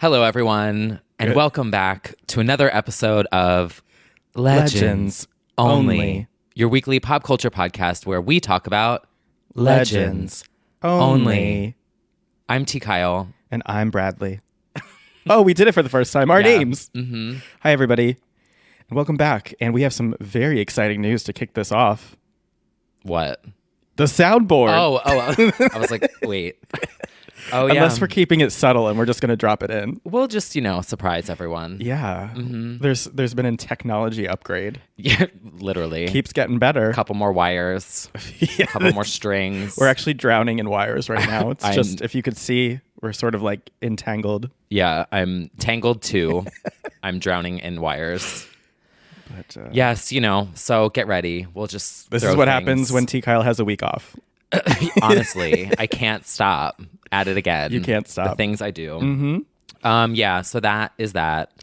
Hello, everyone, and welcome back to another episode of Legends Only, your weekly pop culture podcast where we talk about legends only. I'm T. Kyle. And I'm Bradley. Oh, we did it for the first time. Our names. Mm-hmm. Hi, everybody, and welcome back. And we have some very exciting news to kick this off. What? The soundboard. Oh, I was like, wait. Oh, yeah. Unless we're keeping it subtle and we're just going to drop it in. We'll just, surprise everyone. Yeah. Mm-hmm. There's been a technology upgrade. Yeah, literally. Keeps getting better. A couple more wires. A couple more strings. We're actually drowning in wires right now. It's just, if you could see, we're sort of like entangled. Yeah, I'm tangled too. I'm drowning in wires. But, yes, so get ready. We'll just This is what happens when T. Kyle has a week off. Honestly, I can't stop. At it again. You can't stop. The things I do. Mm-hmm. So that is that.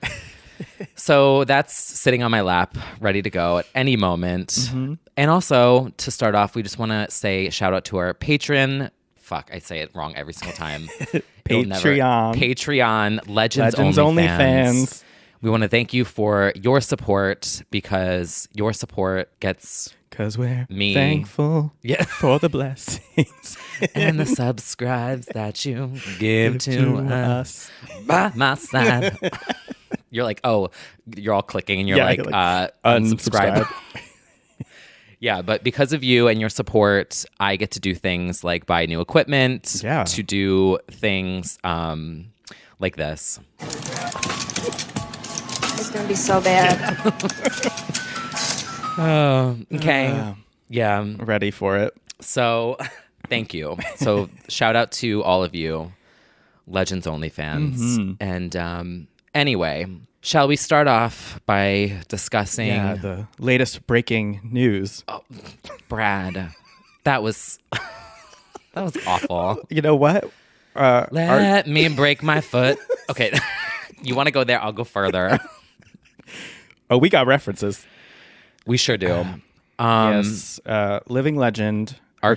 So that's sitting on my lap, ready to go at any moment. Mm-hmm. And also, to start off, we just want to say shout out to our patron. Fuck, I say it wrong every single time. Patreon, Legends Only fans. We want to thank you for your support because your support gets... Because we're me. Thankful for the blessings. And the subscribes that you give to us by my side. You're like, oh, you're all clicking and you're like unsubscribe. Yeah, but because of you and your support, I get to do things like buy new equipment, to do things like this. It's going to be so bad. Oh, okay. Yeah. I'm ready for it. So, thank you. So, shout out to all of you, Legends Only fans. Mm-hmm. And anyway, shall we start off by discussing... Yeah, the latest breaking news. Oh, Brad, that was awful. You know what? Let me break my foot. Okay, you want to go there? I'll go further. Oh, we got references. We sure do. Yes, living legend, our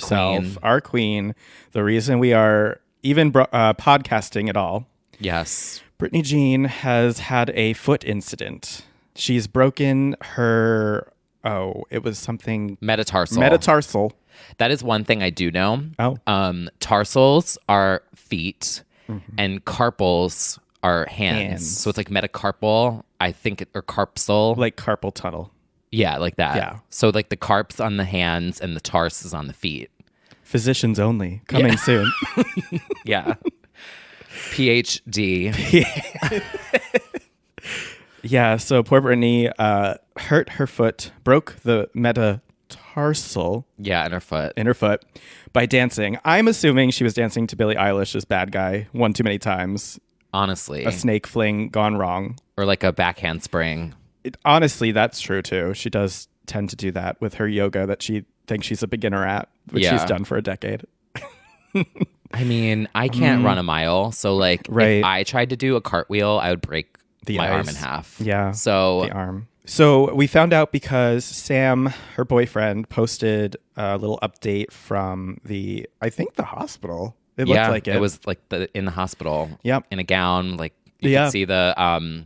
queen, the reason we are even podcasting at all. Yes. Brittany Jean has had a foot incident. She's broken her, it was something... Metatarsal. That is one thing I do know. Oh. Tarsals are feet, and carpals are hands. So it's like metacarpal, I think, or carpsal. Like carpal tunnel. Yeah, like that. Yeah. So like the carp's on the hands and the tars is on the feet. Physicians only. Coming soon. Yeah. PhD. Yeah, so poor Brittany hurt her foot, broke the metatarsal. Yeah, in her foot. By dancing. I'm assuming she was dancing to Billie Eilish's Bad Guy one too many times. Honestly. A snake fling gone wrong. Or like a backhand spring. Honestly, that's true too. She does tend to do that with her yoga that she thinks she's a beginner at, which she's done for a decade. I mean, I can't run a mile. So like if I tried to do a cartwheel, I would break my arm in half. Yeah. So the arm. So we found out because Sam, her boyfriend, posted a little update from the hospital. It looked like it. It was like in the hospital. Yep. In a gown. Like you could see the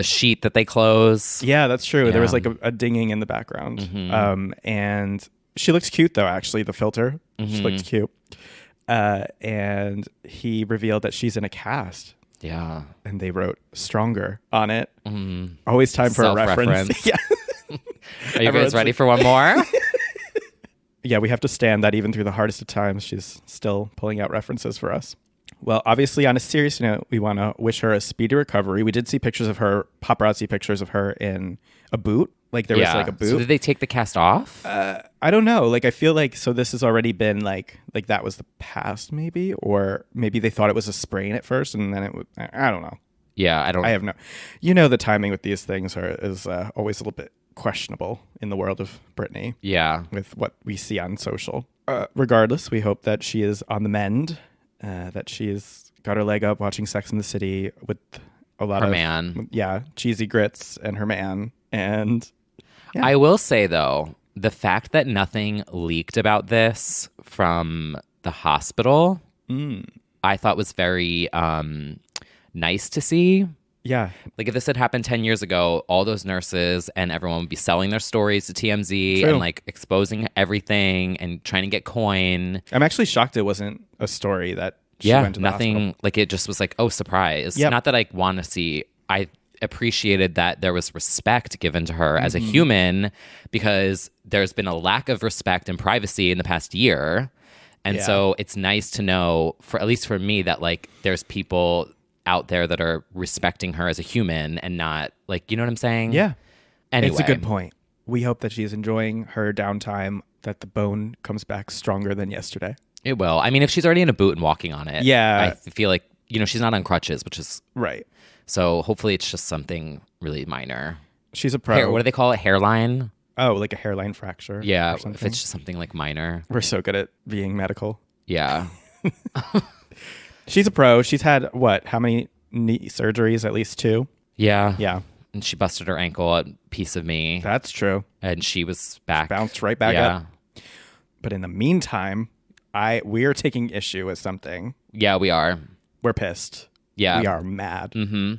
sheet that they close. Yeah, that's true. Yeah. There was like a dinging in the background. Mm-hmm. And she looks cute though, actually, the filter. Mm-hmm. She looks cute. And he revealed that she's in a cast. Yeah. And they wrote Stronger on it. Mm-hmm. Always time for a reference. Yeah. Are you guys ready for one more? Yeah, we have to stand that even through the hardest of times. She's still pulling out references for us. Well, obviously, on a serious note, we want to wish her a speedy recovery. We did see pictures of her, paparazzi pictures of her in a boot. Like there was like a boot. So did they take the cast off? I don't know. Like I feel like this has already been like that was the past maybe, or maybe they thought it was a sprain at first and then it would. I don't know. Yeah, I have no. The timing with these things is always a little bit questionable in the world of Brittany. Yeah, with what we see on social. Regardless, we hope that she is on the mend. That she's got her leg up watching Sex and the City with a lot of man. Yeah, cheesy grits and her man. And I will say though, the fact that nothing leaked about this from the hospital, I thought was very nice to see. Yeah. Like if this had happened 10 years ago, all those nurses and everyone would be selling their stories to TMZ True. and like exposing everything and trying to get coin. I'm actually shocked it wasn't a story that she went to the nothing hospital. like it just was like, oh, surprise. Yep. Not that I want to see. I appreciated that there was respect given to her as a Mm-hmm. human because there's been a lack of respect and privacy in the past year. And so it's nice to know, for at least for me, that like there's people out there that are respecting her as a human and not like, you know what I'm saying? Yeah. Anyway. It's a good point. We hope that she's enjoying her downtime, that the bone comes back stronger than yesterday. It will. I mean, if she's already in a boot and walking on it, Yeah. I feel like, you know, she's not on crutches, which is Right. so hopefully it's just something really minor. She's a pro. What do they call it? Hairline? Oh, like a hairline fracture. Yeah. or If something. it's just something like minor. We're so good at being medical. Yeah. She's a pro. She's had how many knee surgeries? At least 2. Yeah. Yeah, And she busted her ankle at Piece of Me. that's true. And she was back. Bounced right back yeah. up. But in the meantime, we are taking issue with something. Yeah, we are. We're pissed. Yeah. We are mad. Mm-hmm.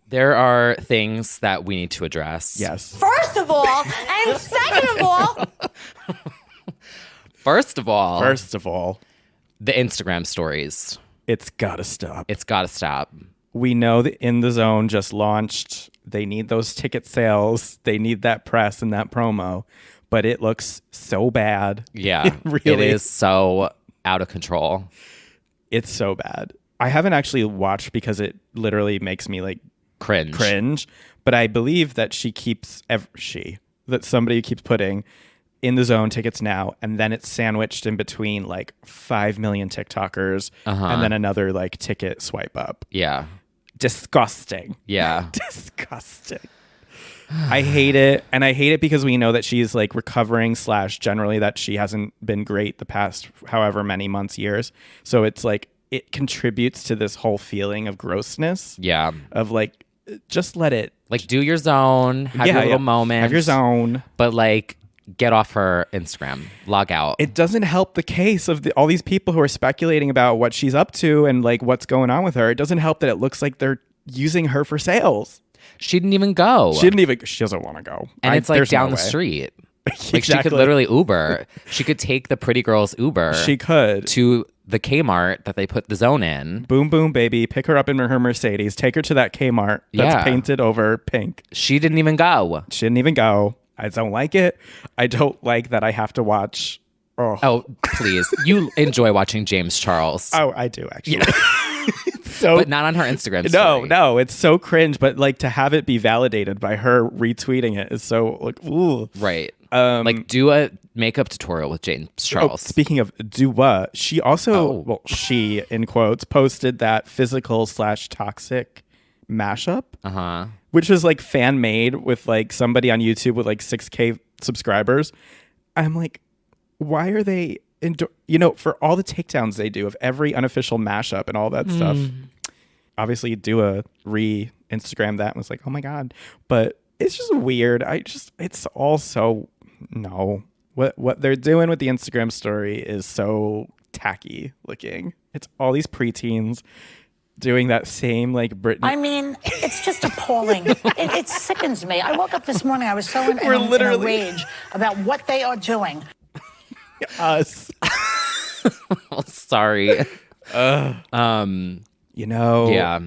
There are things that we need to address. Yes. First of all, and second of all, First of all, the Instagram stories. It's gotta stop. It's got to stop. We know that In the Zone just launched. They need those ticket sales. They need that press and that promo. But it looks so bad. Yeah. Really. It is so out of control. It's so bad. I haven't actually watched because it literally makes me like Cringe. But I believe that that somebody keeps putting In the Zone tickets now, and then it's sandwiched in between like 5 million TikTokers and then another like ticket swipe up. Yeah. Disgusting. Yeah. Disgusting. I hate it. And I hate it because we know that she's like recovering / generally that she hasn't been great the past however many months, years. So it's like it contributes to this whole feeling of grossness. Yeah. Of like, just let it. Like do your zone, have your little moment. Have your zone. But like get off her Instagram. Log out. It doesn't help the case of all these people who are speculating about what she's up to and like what's going on with her. It doesn't help that it looks like they're using her for sales. She didn't even go. She doesn't want to go. And it's like there's down no the way. street. Like she Exactly. could literally Uber. She could take the pretty girl's Uber. She could. To the Kmart that they put the zone in. Boom, boom, baby. Pick her up in her Mercedes. Take her to that Kmart that's Yeah. painted over pink. She didn't even go. She didn't even go. I don't like it. I don't like that I have to watch. Oh, please. You enjoy watching James Charles. Oh, I do actually. So, but not on her Instagram story. No, it's so cringe. But like to have it be validated by her retweeting it is so like, ooh. Right. Like do a makeup tutorial with James Charles. Speaking of do what, she also, she in quotes posted that physical / toxic mashup, which was like fan made with like somebody on YouTube with like 6K subscribers. I'm like, why are they? For all the takedowns they do of every unofficial mashup and all that stuff. Obviously, Dua Instagrammed that and was like, oh my God. But it's just weird. It's all so, no. What they're doing with the Instagram story is so tacky looking. It's all these preteens doing that same like Britney. I mean, it's just appalling. It sickens me. I woke up this morning, I was so in a rage about what they are doing. Us. Sorry. Yeah.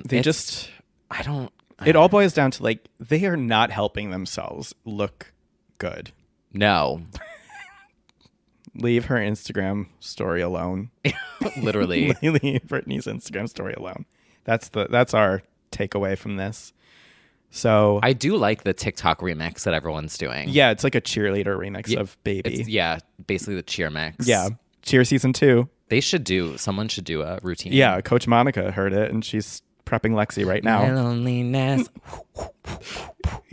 They just. I don't. It all boils down to like they are not helping themselves look good. No. Leave her Instagram story alone. Literally. Leave Britney's Instagram story alone. That's our takeaway from this. So I do like the TikTok remix that everyone's doing. yeah, it's like a cheerleader remix of Baby. Basically the cheer mix. Yeah, Cheer season 2. Someone should do a routine. Yeah, Coach Monica heard it and she's prepping Lexi right now. My loneliness.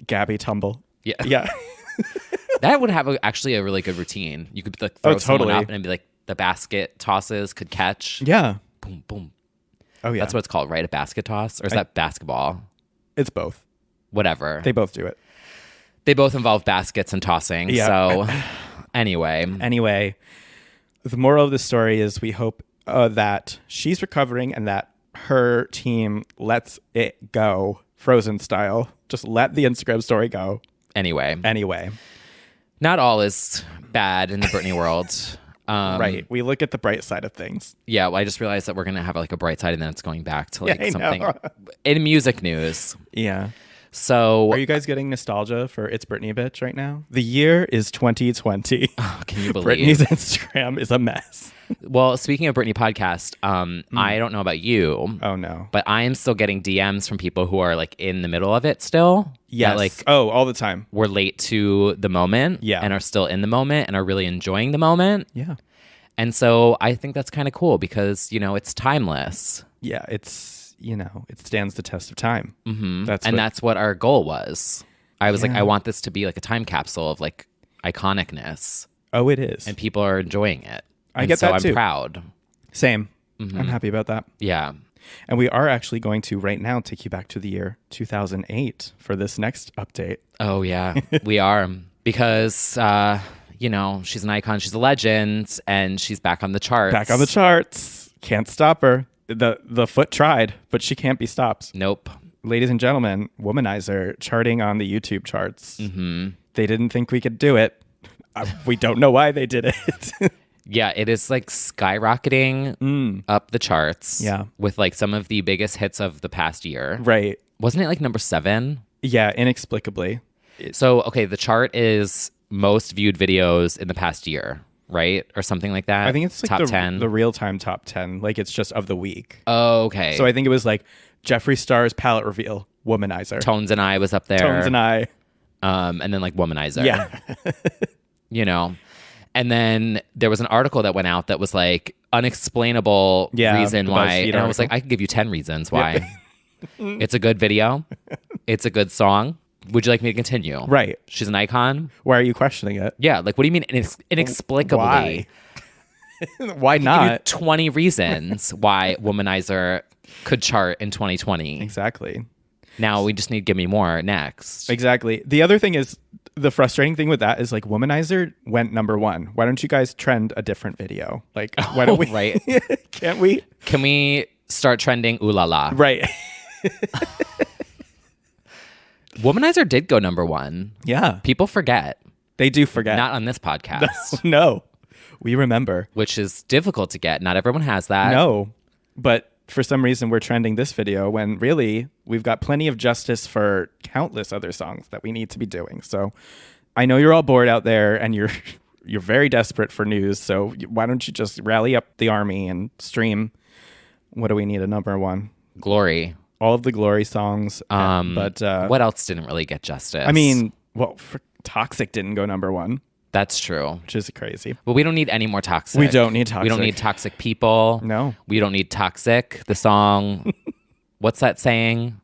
Gabby tumble. Yeah. Yeah. That would have actually a really good routine. You could like throw someone totally. up and be like the basket tosses could catch. Yeah. Boom, boom. Oh yeah. That's what it's called, right? A basket toss? Or is that basketball? It's both. Whatever. They both do it. They both involve baskets and tossing. Yeah. So anyway, the moral of the story is we hope that she's recovering and that her team lets it go, Frozen style. Just let the Instagram story go. Anyway. Not all is bad in the Britney world. Right. We look at the bright side of things. Yeah, well, I just realized that we're going to have like a bright side and then it's going back to like something in music news. Yeah. So are you guys getting nostalgia for It's Britney Bitch right now? The year is 2020. Oh, can you believe? Britney's Instagram is a mess. Well, speaking of Britney podcast, I don't know about you. Oh, no. But I am still getting DMs from people who are like in the middle of it still. Yes. Like, all the time. We're late to the moment. Yeah. And are still in the moment and are really enjoying the moment. Yeah. And so I think that's kind of cool because, you know, it's timeless. Yeah. It's, you know, it stands the test of time. Mm-hmm. That's what our goal was. I was like, I want this to be like a time capsule of like iconicness. Oh, it is. And people are enjoying it. I get that too. I'm proud. Same. Mm-hmm. I'm happy about that. Yeah. And we are actually going to right now take you back to the year 2008 for this next update. Oh, yeah. We are. Because, you know, she's an icon. She's a legend. And she's back on the charts. Back on the charts. Can't stop her. The foot tried, but she can't be stopped. Nope. Ladies and gentlemen, Womanizer charting on the YouTube charts. Mm-hmm. They didn't think we could do it. We don't know why they did it. Yeah, it is like skyrocketing up the charts. Yeah. With like some of the biggest hits of the past year. Right. Wasn't it like number 7? Yeah, inexplicably. So, okay, the chart is most viewed videos in the past year, right? Or something like that. I think it's like top 10. The real-time top 10. Like it's just of the week. Oh, okay. So I think it was like Jeffree Star's palette reveal, Womanizer. Tones and I was up there. Tones and I. And then like Womanizer. Yeah. You know. And then there was an article that went out that was like unexplainable reason why. And I was like, I could give you 10 reasons why. It's a good video. It's a good song. Would you like me to continue? Right. She's an icon. Why are you questioning it? Yeah. Like, what do you mean inexplicably? Why? Why not? Give you 20 reasons why Womanizer could chart in 2020. Exactly. Now we just need Give Me More next. Exactly. The other thing is, the frustrating thing with that is like Womanizer went number 1. Why don't you guys trend a different video? Like, why don't we? Right. Can't we? Can we start trending Ooh La La? Right. Womanizer did go number 1. Yeah. People forget. They do forget. Not on this podcast. No. We remember. Which is difficult to get. Not everyone has that. No. But for some reason, we're trending this video when really we've got plenty of justice for countless other songs that we need to be doing. So I know you're all bored out there and you're very desperate for news. So why don't you just rally up the army and stream? What do we need? A number 1? Glory. All of the Glory songs. But what else didn't really get justice? I mean, well, Toxic didn't go number 1. That's true. Which is crazy. But we don't need any more Toxic. We don't need Toxic. We don't need Toxic people. No. We don't need Toxic. The song, what's that saying?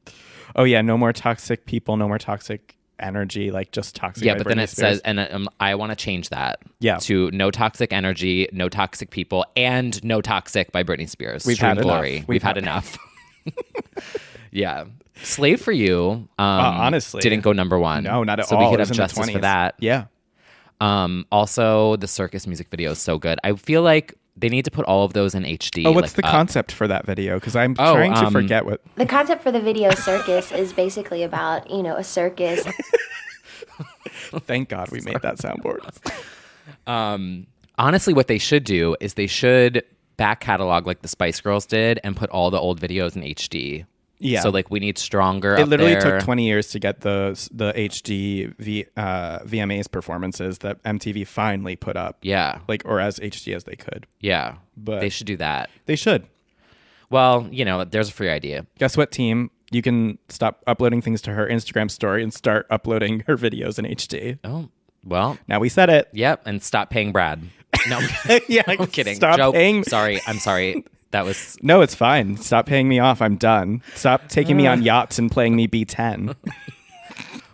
Oh, yeah. No more toxic people. No more toxic energy. Like just toxic. Yeah, but then it says, and I want to change that. Yeah. To no toxic energy, no toxic people, and no toxic by Britney Spears. We've had Glory. enough. We've had enough. Yeah. Slave for You. Honestly. Didn't go number 1. No, not at all. So we could have justice for that. Yeah. Also, the Circus music video is so good. I feel like they need to put all of those in HD. Oh, what's the concept for that video? Because I'm trying to forget what. The concept for the video Circus is basically about, a circus. Thank God we made that soundboard. Honestly, what they should do is they should back catalog like the Spice Girls did and put all the old videos in HD. Yeah. So like we need Stronger. It literally up there. took 20 years to get the HD VMAs performances that MTV finally put up. Yeah. Like, or as HD as they could. Yeah. But they should do that. They should. Well, there's a free idea. Guess what, team? You can stop uploading things to her Instagram story and start uploading her videos in HD. Oh, well. Now we said it. Yep. And stop paying Brad. No. Yeah. I'm kidding. Stop Joke. paying. Sorry. I'm sorry. That was... No, it's fine. Stop paying me off. I'm done. Stop taking me on yachts and playing me B10.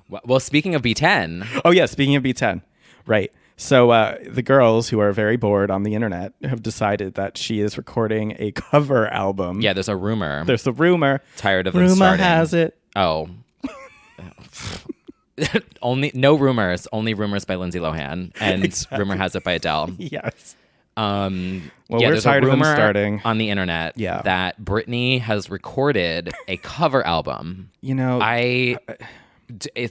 Well, speaking of B10... Oh, yeah. Speaking of B10. Right. So the girls who are very bored on the internet have decided that she is recording a cover album. Yeah, there's a rumor. There's a rumor. Tired of them rumor starting. Has it. Oh. No rumors. Only rumors by Lindsay Lohan. And rumor has it by Adele. Yes. Well, yeah, we're there's tired a of them rumor starting. on the internet Yeah. that Britney has recorded a cover album. You know,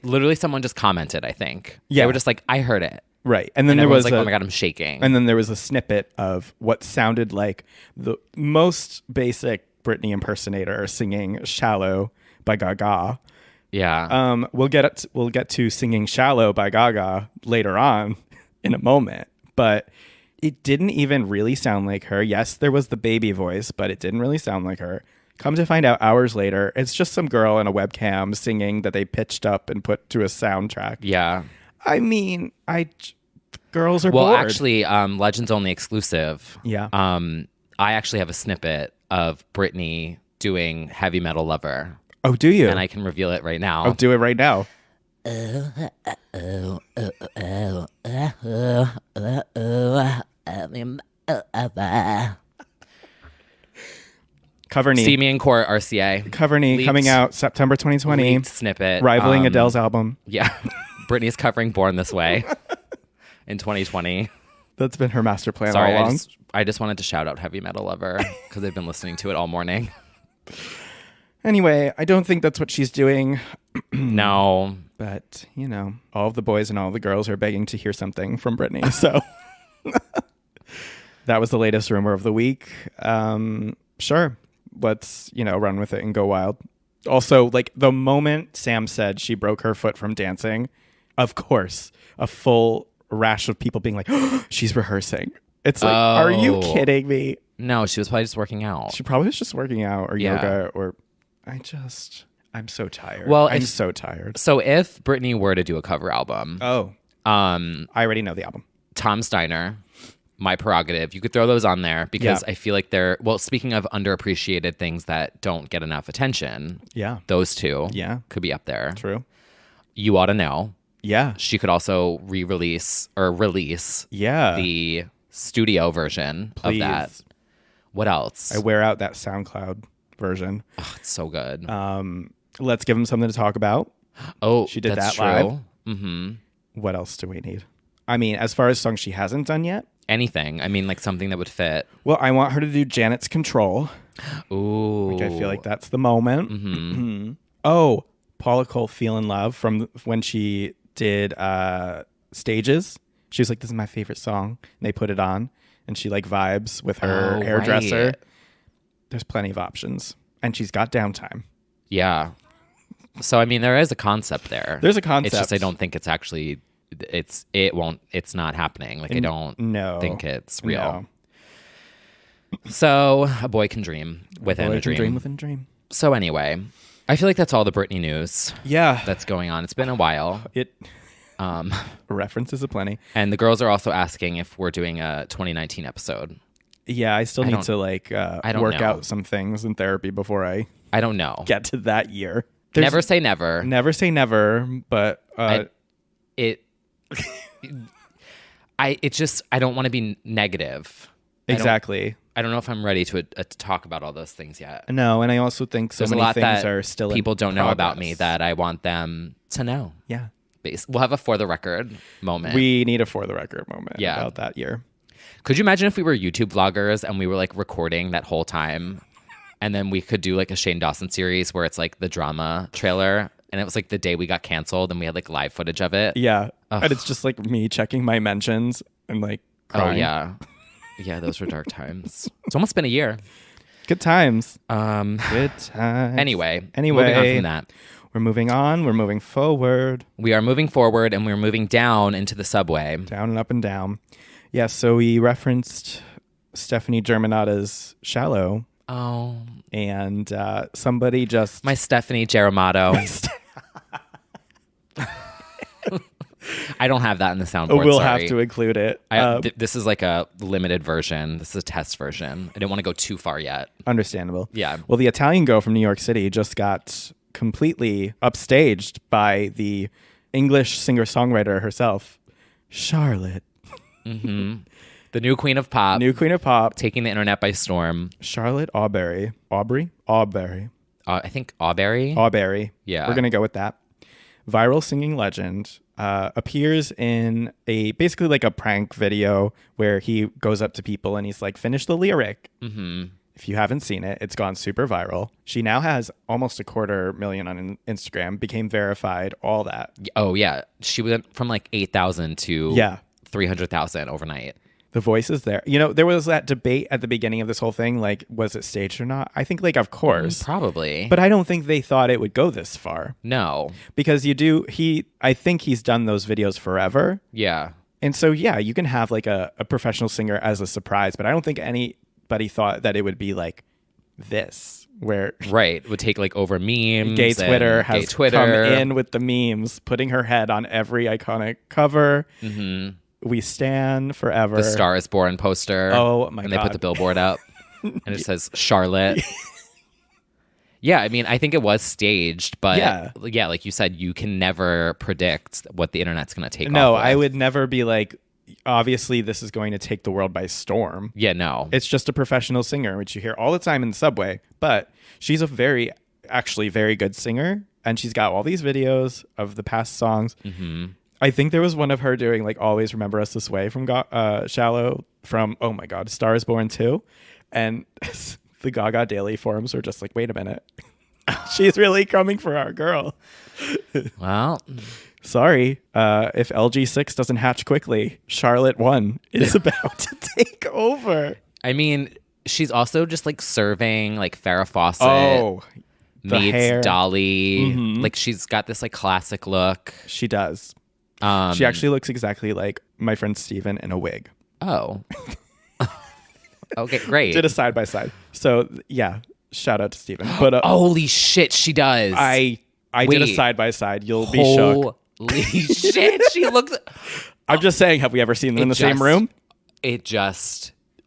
Literally someone just commented, I think. Yeah. They were just like, I heard it. right. And then there Everyone's was like, oh my God, I'm shaking. And then there was a snippet of what sounded like the most basic Britney impersonator singing "Shallow" by Gaga. yeah. We'll get to singing "Shallow" by Gaga later on in a moment, but it didn't even really sound like her. Yes, there was the baby voice, but it didn't really sound like her. Come to find out hours later, it's just some girl in a webcam singing that they pitched up and put to a soundtrack. Yeah. I mean, girls are Well, bored. actually, Legends Only exclusive. Yeah. I actually have a snippet of Britney doing Heavy Metal Lover, Oh, do you? and I can reveal it right now. I'll do it right now. Coverny. See Me in Court, RCA. Coverny Leaked- coming out September 2020. leaked snippet. Rivaling Adele's album. Yeah. Britney's covering Born This Way in 2020. That's been her master plan Sorry, all along. I just wanted to shout out Heavy Metal Lover because I've been listening to it all morning. Anyway, I don't think that's what she's doing. No. But, you know, all of the boys and all of the girls are begging to hear something from Britney. So that was the latest rumor of the week. Sure. Let's, run with it and go wild. Also, like the moment Sam said she broke her foot from dancing, of course, a full rash of people being like, oh, she's rehearsing. It's like, are you kidding me? No, she was probably just working out. She probably was just working out or Yeah. yoga or I'm so tired. Well, I'm so tired. So if Britney were to do a cover album, Oh, I already know the album. Tom Steiner, My Prerogative, you could throw those on there because Yeah. I feel like speaking of underappreciated things that don't get enough attention, Yeah. those two could be up there. True. You Ought to Know. Yeah. She could also release Yeah. the studio version Please. of that. What else? I wear out that SoundCloud version. Oh, it's so good. Let's give them something to talk about. Oh, She did that's that true. live. Mm-hmm. What else do we need? I mean, as far as songs she hasn't done yet. Anything. I mean, like something that would fit. Well, I want her to do Janet's Control. Ooh. Like, I feel like that's the moment. Mm-hmm. Oh, Paula Cole, Feel in Love from when she did Stages. She was like, this is my favorite song. And they put it on and she like vibes with her hairdresser. Right. There's plenty of options. And she's got downtime. Yeah. So I mean, there is a concept there. There's a concept. It's just I don't think it's actually. It's not happening. Like I don't think it's real. No. So a boy can dream within Boy a can dream. within a dream. So anyway, I feel like that's all the Britney news Yeah. that's going on. It's been a while. References aplenty. And the girls are also asking if we're doing a 2019 episode. Yeah, I still need to work know. out some things in therapy before I I don't know. get to that year. Never say never. Never say never, but I don't want to be negative. exactly. I don't know if I'm ready to talk about all those things yet. No, and I also think so There's a many lot things that are still people in don't know about progress. me that I want them to know. Yeah. We'll have a for the record moment. We need a for the record moment Yeah. about that year. Could you imagine if we were YouTube vloggers and we were like recording that whole time, and then we could do like a Shane Dawson series where it's like the drama trailer, and it was like the day we got canceled, and we had like live footage of it. Yeah. And it's just like me checking my mentions and like crying. Oh yeah, yeah. Those were dark times. It's almost been a year. Good times. Good times. Anyway, moving on from that. We're moving on. We're moving forward. We are moving forward, and we're moving down into the subway. Down and up and down. Yeah, so we referenced Stephanie Germanotta's Shallow. Oh, And somebody just... my Stephanie Germano. I don't have that in the soundboard. We'll sorry. have to include it. This is like a limited version. This is a test version. I didn't want to go too far yet. Understandable. Yeah. Well, the Italian girl from New York City just got completely upstaged by the English singer-songwriter herself, Charlotte. The new queen of pop. New queen of pop. Taking the internet by storm. Charlotte Awbery. Awbery. I think Awbery. Awbery. Yeah. We're going to go with that. Viral singing legend. appears in basically like a prank video where he goes up to people and he's like, finish the lyric. Mm-hmm. If you haven't seen it, it's gone super viral. She now has almost 250,000 on Instagram, became verified, all that. Oh, yeah. She went from like 8,000 to 300,000 overnight. The voice is there. You know, there was that debate at the beginning of this whole thing, like, was it staged or not? I think, like, of course. Probably. But I don't think they thought it would go this far. No. Because I think he's done those videos forever. Yeah. And so, yeah, you can have, like, a professional singer as a surprise, but I don't think anybody thought that it would be, like, this, where... Right. It would take, like, over memes. Gay Twitter has come in with the memes, putting her head on every iconic cover. Mm-hmm. We stand forever. The Star is Born poster. Oh my God. And they put the billboard up and it says Charlotte. Yeah, I mean, I think it was staged, but yeah, like you said, you can never predict what the internet's going to take off. No, I would never be like, obviously this is going to take the world by storm. Yeah, no. It's just a professional singer, which you hear all the time in the subway, but she's actually very good singer, and she's got all these videos of the past songs. Mm-hmm. I think there was one of her doing like Always Remember Us This Way from Shallow from, oh my God, Star is Born 2. And the Gaga Daily forums were just like, wait a minute. She's really coming for our girl. Well, sorry. If LG6 doesn't hatch quickly, Charlotte 1 is about to take over. I mean, she's also just like serving like Farrah Fawcett. Oh, meets hair. Dolly. Mm-hmm. Like she's got this like classic look. She does. She actually looks exactly like my friend Steven in a wig. Oh. Okay, great. Did a side by side. So yeah, shout out to Steven. But holy shit, she does. I did a side by side. You'll be shook. Holy shit, she looks. I'm just saying, have we ever seen them in the same room?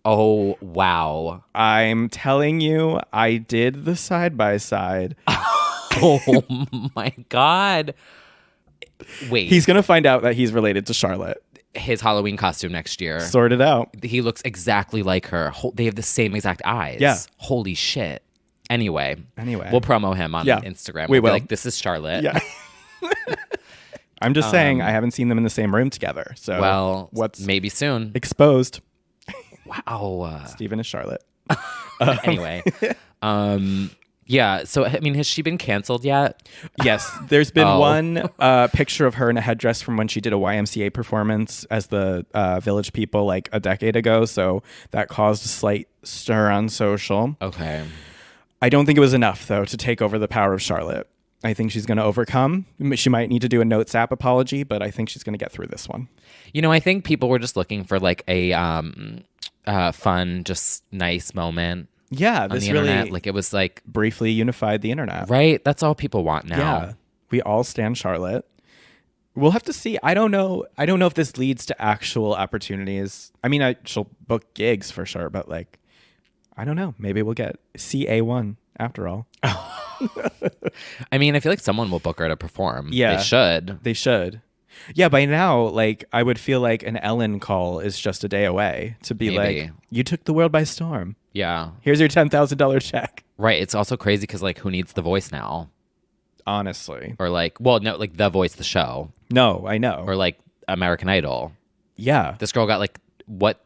Oh wow. I'm telling you, I did the side by side. Oh my God. Wait. He's going to find out that he's related to Charlotte. His Halloween costume next year. Sort it out. He looks exactly like her. They have the same exact eyes. Yeah. Holy shit. Anyway. We'll promo him on Instagram. We will. Be like, this is Charlotte. Yeah. I'm just saying, I haven't seen them in the same room together. So, well, maybe soon. Exposed. Wow. Steven is Charlotte. Anyway. Yeah. So, I mean, has she been canceled yet? Yes. There's been one picture of her in a headdress from when she did a YMCA performance as the Village People like a decade ago. So that caused a slight stir on social. Okay. I don't think it was enough, though, to take over the power of Charlotte. I think she's going to overcome. She might need to do a Notes app apology, but I think she's going to get through this one. You know, I think people were just looking for like a fun, just nice moment. Yeah, on this the internet. really Like it was like briefly unified the internet. Right? That's all people want now. Yeah. We all stand Charlotte. We'll have to see. I don't know if this leads to actual opportunities. I mean, she'll book gigs for sure, but like, I don't know. Maybe we'll get CA1 after all. I mean, I feel like someone will book her to perform. Yeah. They should. Yeah, by now, like, I would feel like an Ellen call is just a day away to be like, you took the world by storm. Yeah. Here's your $10,000 check. Right. It's also crazy because, like, who needs The Voice now? Honestly. Or, like, well, no, like, The Voice, the show. No, I know. Or, like, American Idol. Yeah. This girl got, like,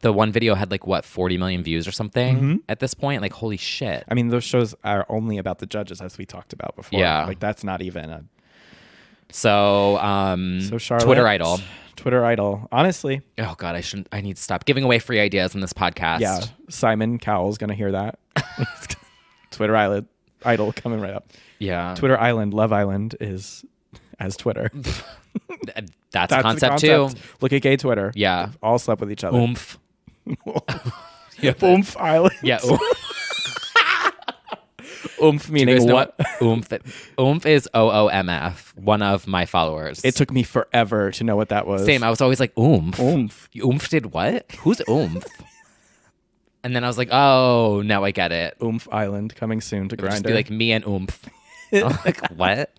the one video had, like, 40 million views or something at this point? Like, holy shit. I mean, those shows are only about the judges, as we talked about before. Yeah. Like, that's not even a... So Charlotte, Twitter idol. Honestly. Oh God, I need to stop giving away free ideas on this podcast. Yeah. Simon Cowell's going to hear that. Twitter idol coming right up. Yeah. Twitter Island, Love Island is as Twitter. That's a concept too. Look at gay Twitter. Yeah. They've all slept with each other. Oomph. Oomph Island. Yeah. Oomph meaning what? Oomph. Oomph is OOMF, one of my followers. It took me forever to know what that was. Same. I was always like, oomph. Oomph. Oomph did what? Who's oomph? And then I was like, oh, now I get it. Oomph Island coming soon to Grindr. Just be like me and oomph. I'm like, what?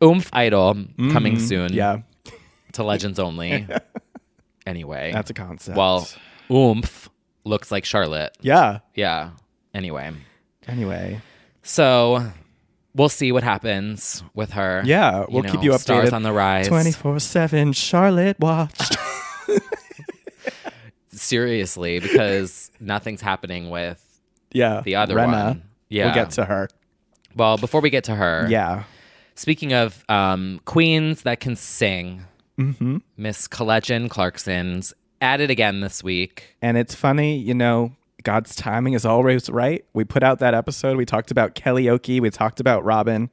Oomph Idol coming soon. Yeah. To Legends only. Anyway. That's a concept. Well, oomph looks like Charlotte. Yeah. Yeah. Anyway. Anyway. So, we'll see what happens with her. Yeah, we'll keep you updated. Stars on the rise. 24/7 Charlotte watch. Seriously, because nothing's happening with the other Rena. one. Yeah. We'll get to her. Well, before we get to her. Yeah. Speaking of queens that can sing, Miss Collegian Clarkson's at it again this week. And it's funny, God's timing is always right. We put out that episode. We talked about Kellyoke. We talked about Robin.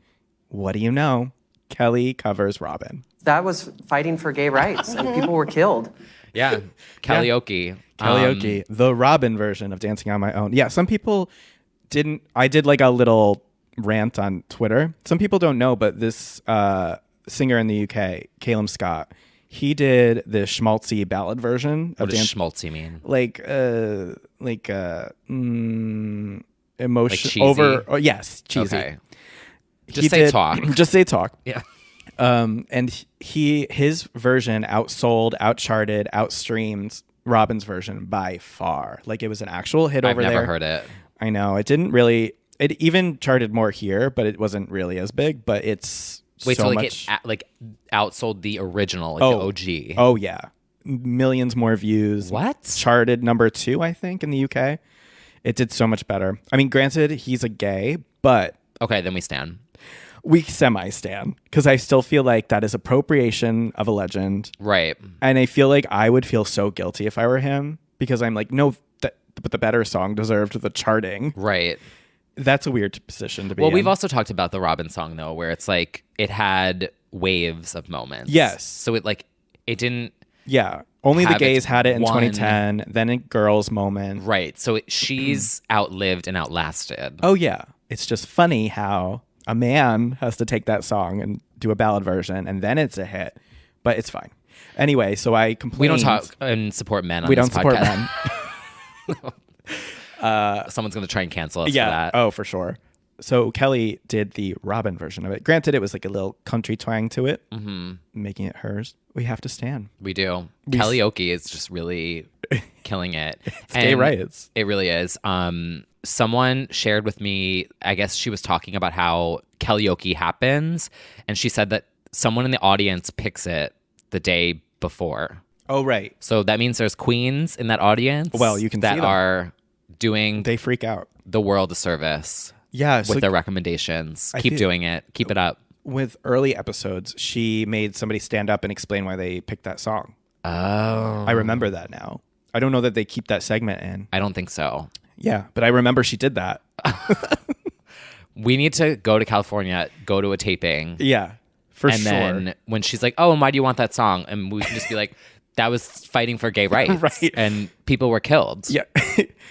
What do you know? Kelly covers Robin. That was fighting for gay rights, and people were killed. Yeah, Kellyoke. Kellyoke, the Robin version of Dancing on My Own. Yeah, some people didn't. I did like a little rant on Twitter. Some people don't know, but this singer in the UK, Calum Scott, he did the schmaltzy ballad version of What does schmaltzy mean? Emotion Like over. Oh, yes, cheesy. Okay. Just say talk. Just say talk. Yeah. And his version outsold, outcharted, outstreamed Robin's version by far. Like, it was an actual hit over there. I've never heard it. I know. It didn't really. It even charted more here, but it wasn't really as big. But it's so much. It outsold the original, the OG. Oh yeah, millions more views. What? Charted number 2, I think, in the UK. It did so much better. I mean, granted, he's a gay, but Okay, then we stand. we semi-stan because I still feel like that is appropriation of a legend. Right. And I feel like I would feel so guilty if I were him because I'm like, no, but the better song deserved the charting. Right. That's a weird position to be in. Well, we've also talked about the Robin song, though, where it's like it had waves of moments. Yes. So it didn't. Yeah. Only the have gays its had it in one- 2010, then in Girls Moment. Right. So she's outlived and outlasted. Oh, yeah. It's just funny how a man has to take that song and do a ballad version, and then it's a hit. But it's fine. Anyway, so I complained. We don't talk and support men on We this don't support podcast. men. Someone's going to try and cancel us for Yeah. that. Oh, for sure. So Kelly did the Robin version of it. Granted, it was like a little country twang to it, making it hers. We have to stand. We do. Kellyoke is just really killing it. It's gay rights. It really is. Someone shared with me, I guess she was talking about how Kellyoke happens, and she said that someone in the audience picks it the day before. Oh, right. So that means there's queens in that audience. Well, you can that see them. are doing They freak out. the world a service. Yeah. With their recommendations. Keep doing it. Keep it up. With early episodes, she made somebody stand up and explain why they picked that song. Oh. I remember that now. I don't know that they keep that segment in. I don't think so. Yeah, but I remember she did that. We need to go to California, go to a taping. Yeah, for and sure. And then when she's like, oh, and why do you want that song? And we can just be like, that was fighting for gay rights. Right. And people were killed. Yeah.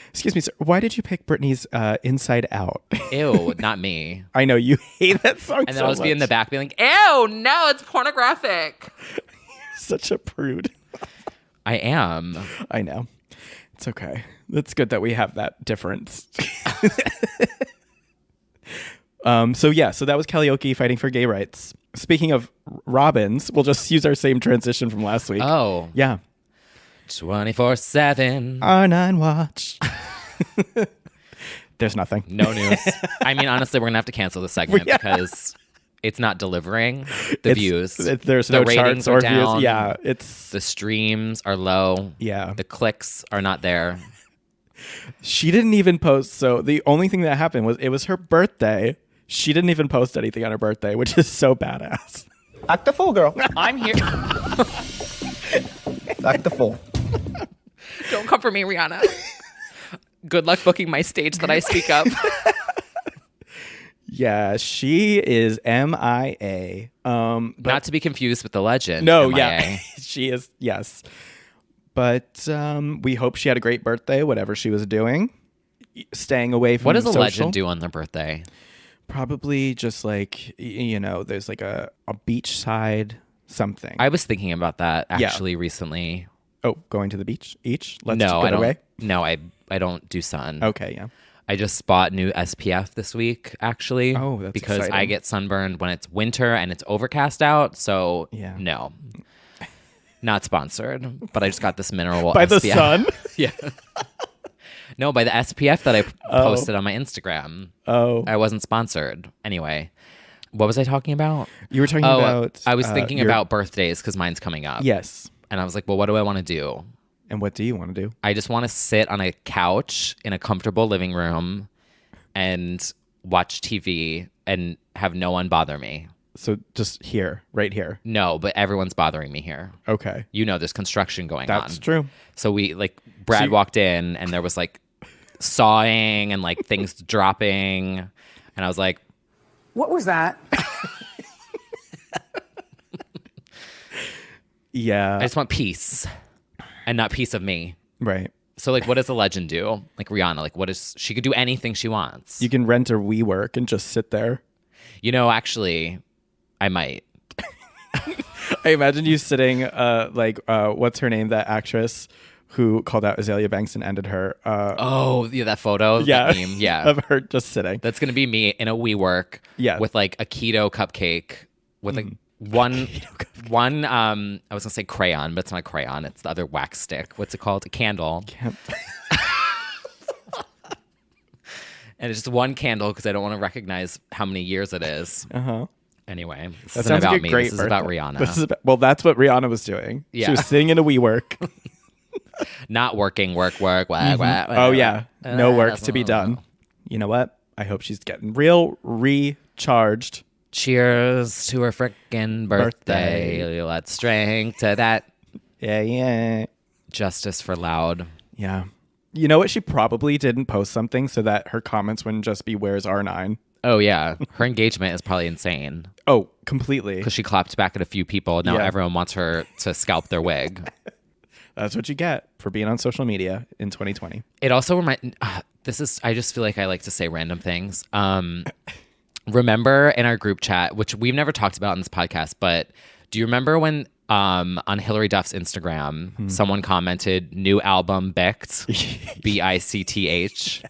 Excuse me, sir. Why did you pick Britney's Inside Out? Ew, not me. I know you hate that song And then I'll just be in the back being like, ew, no, it's pornographic. Such a prude. I am. I know. It's okay. It's good that we have that difference. So that was Kellyoke fighting for gay rights. Speaking of Robins, we'll just use our same transition from last week. Oh. Yeah. 24/7. R9 watch. There's nothing. No news. I mean, honestly, we're going to have to cancel the segment because it's not delivering the views. There's the no ratings charts or are down. views. Yeah, the streams are low. Yeah. The clicks are not there. She didn't even post. So the only thing that happened was it was her birthday. She didn't even post anything on her birthday, which is so badass. Act the fool, girl. I'm here. Act the fool. Don't come for me, Rihanna. Good luck booking my stage that I speak up. Yeah, she is MIA. Not to be confused with the legend. No, MIA. yeah, she is. Yes, but we hope she had a great birthday, whatever she was doing. Staying away from what does a social. legend do on their birthday? Probably just like there's like a beachside something. I was thinking about that actually recently. Oh, going to the beach each? Let's No, get I don't. away. No, I don't do sun. Okay, yeah. I just bought new SPF this week, actually. Oh, that's because exciting. I get sunburned when it's winter and it's overcast out. So Yeah. no, not sponsored. But I just got this mineral By SPF. the sun? Yeah. No, by the SPF that I posted on my Instagram. Oh. I wasn't sponsored. Anyway, What was I talking about? You were talking about... I was thinking about birthdays because mine's coming up. Yes. And I was like, well, what do I want to do? And what do you want to do? I just want to sit on a couch in a comfortable living room and watch TV and have no one bother me. So just here, right here. No, but everyone's bothering me here. Okay. You know, there's construction going on. That's true. So Brad walked in and there was like sawing and like things dropping. And I was like, what was that? Yeah. I just want peace and not piece of me. Right. So like, what does a legend do? Like Rihanna, like she could do anything she wants. You can rent a WeWork and just sit there. You know, actually, I might. I imagine you sitting, what's her name? That actress who called out Azalea Banks and ended her. That photo. Yeah. That meme, yeah. Of her just sitting. That's going to be me in a WeWork. Yeah. With like a keto cupcake with like one, I was going to say crayon, but it's not a crayon. It's the other wax stick. What's it called? A candle. And it's just one candle because I don't want to recognize how many years it is. Uh-huh. Anyway, this that isn't about like me. This is about Rihanna. That's what Rihanna was doing. Yeah. She was sitting in a WeWork. Not working, work, Oh, yeah. No work to be done. You know what? I hope she's getting real recharged. Cheers to her frickin' birthday. Let's drink to that. Yeah. Justice for Loud. Yeah. You know what? She probably didn't post something so that her comments wouldn't just be, where's R9? Oh, yeah. Her engagement is probably insane. Oh, completely. Because she clapped back at a few people. Now everyone wants her to scalp their wig. That's what you get for being on social media in 2020. It also reminds... I just feel like I like to say random things. Remember in our group chat, which we've never talked about in this podcast, but do you remember when on Hillary Duff's Instagram, someone commented, new album, Bict, Bicth,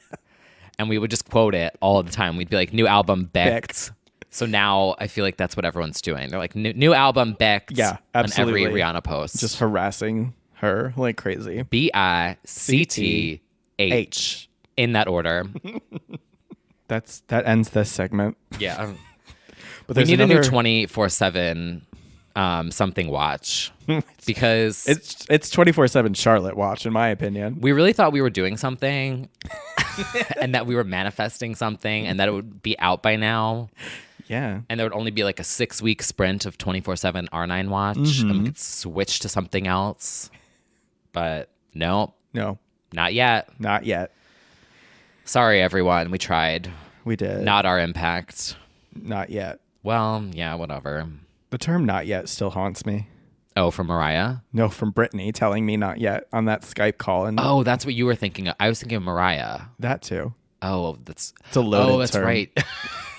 and we would just quote it all the time. We'd be like, new album, Bict. So now I feel like that's what everyone's doing. They're like, new album, Bict, absolutely. on every Rihanna post. Just harassing her like crazy. Bicth, in that order. That ends this segment. Yeah. But we need a new 24/7 something watch because it's 24/7 Charlotte watch, in my opinion. We really thought we were doing something and that we were manifesting something and that it would be out by now. Yeah. And there would only be like a 6-week sprint of 24/7 R9 watch and we could switch to something else. But no, not yet. Sorry, everyone. We tried. We did. Not our impact. Not yet. Well, yeah, whatever. The term not yet still haunts me. Oh, from Mariah? No, from Brittany telling me not yet on that Skype call. And oh, that's what you were thinking of. I was thinking of Mariah. That too. Oh, it's a loaded that's term. Right.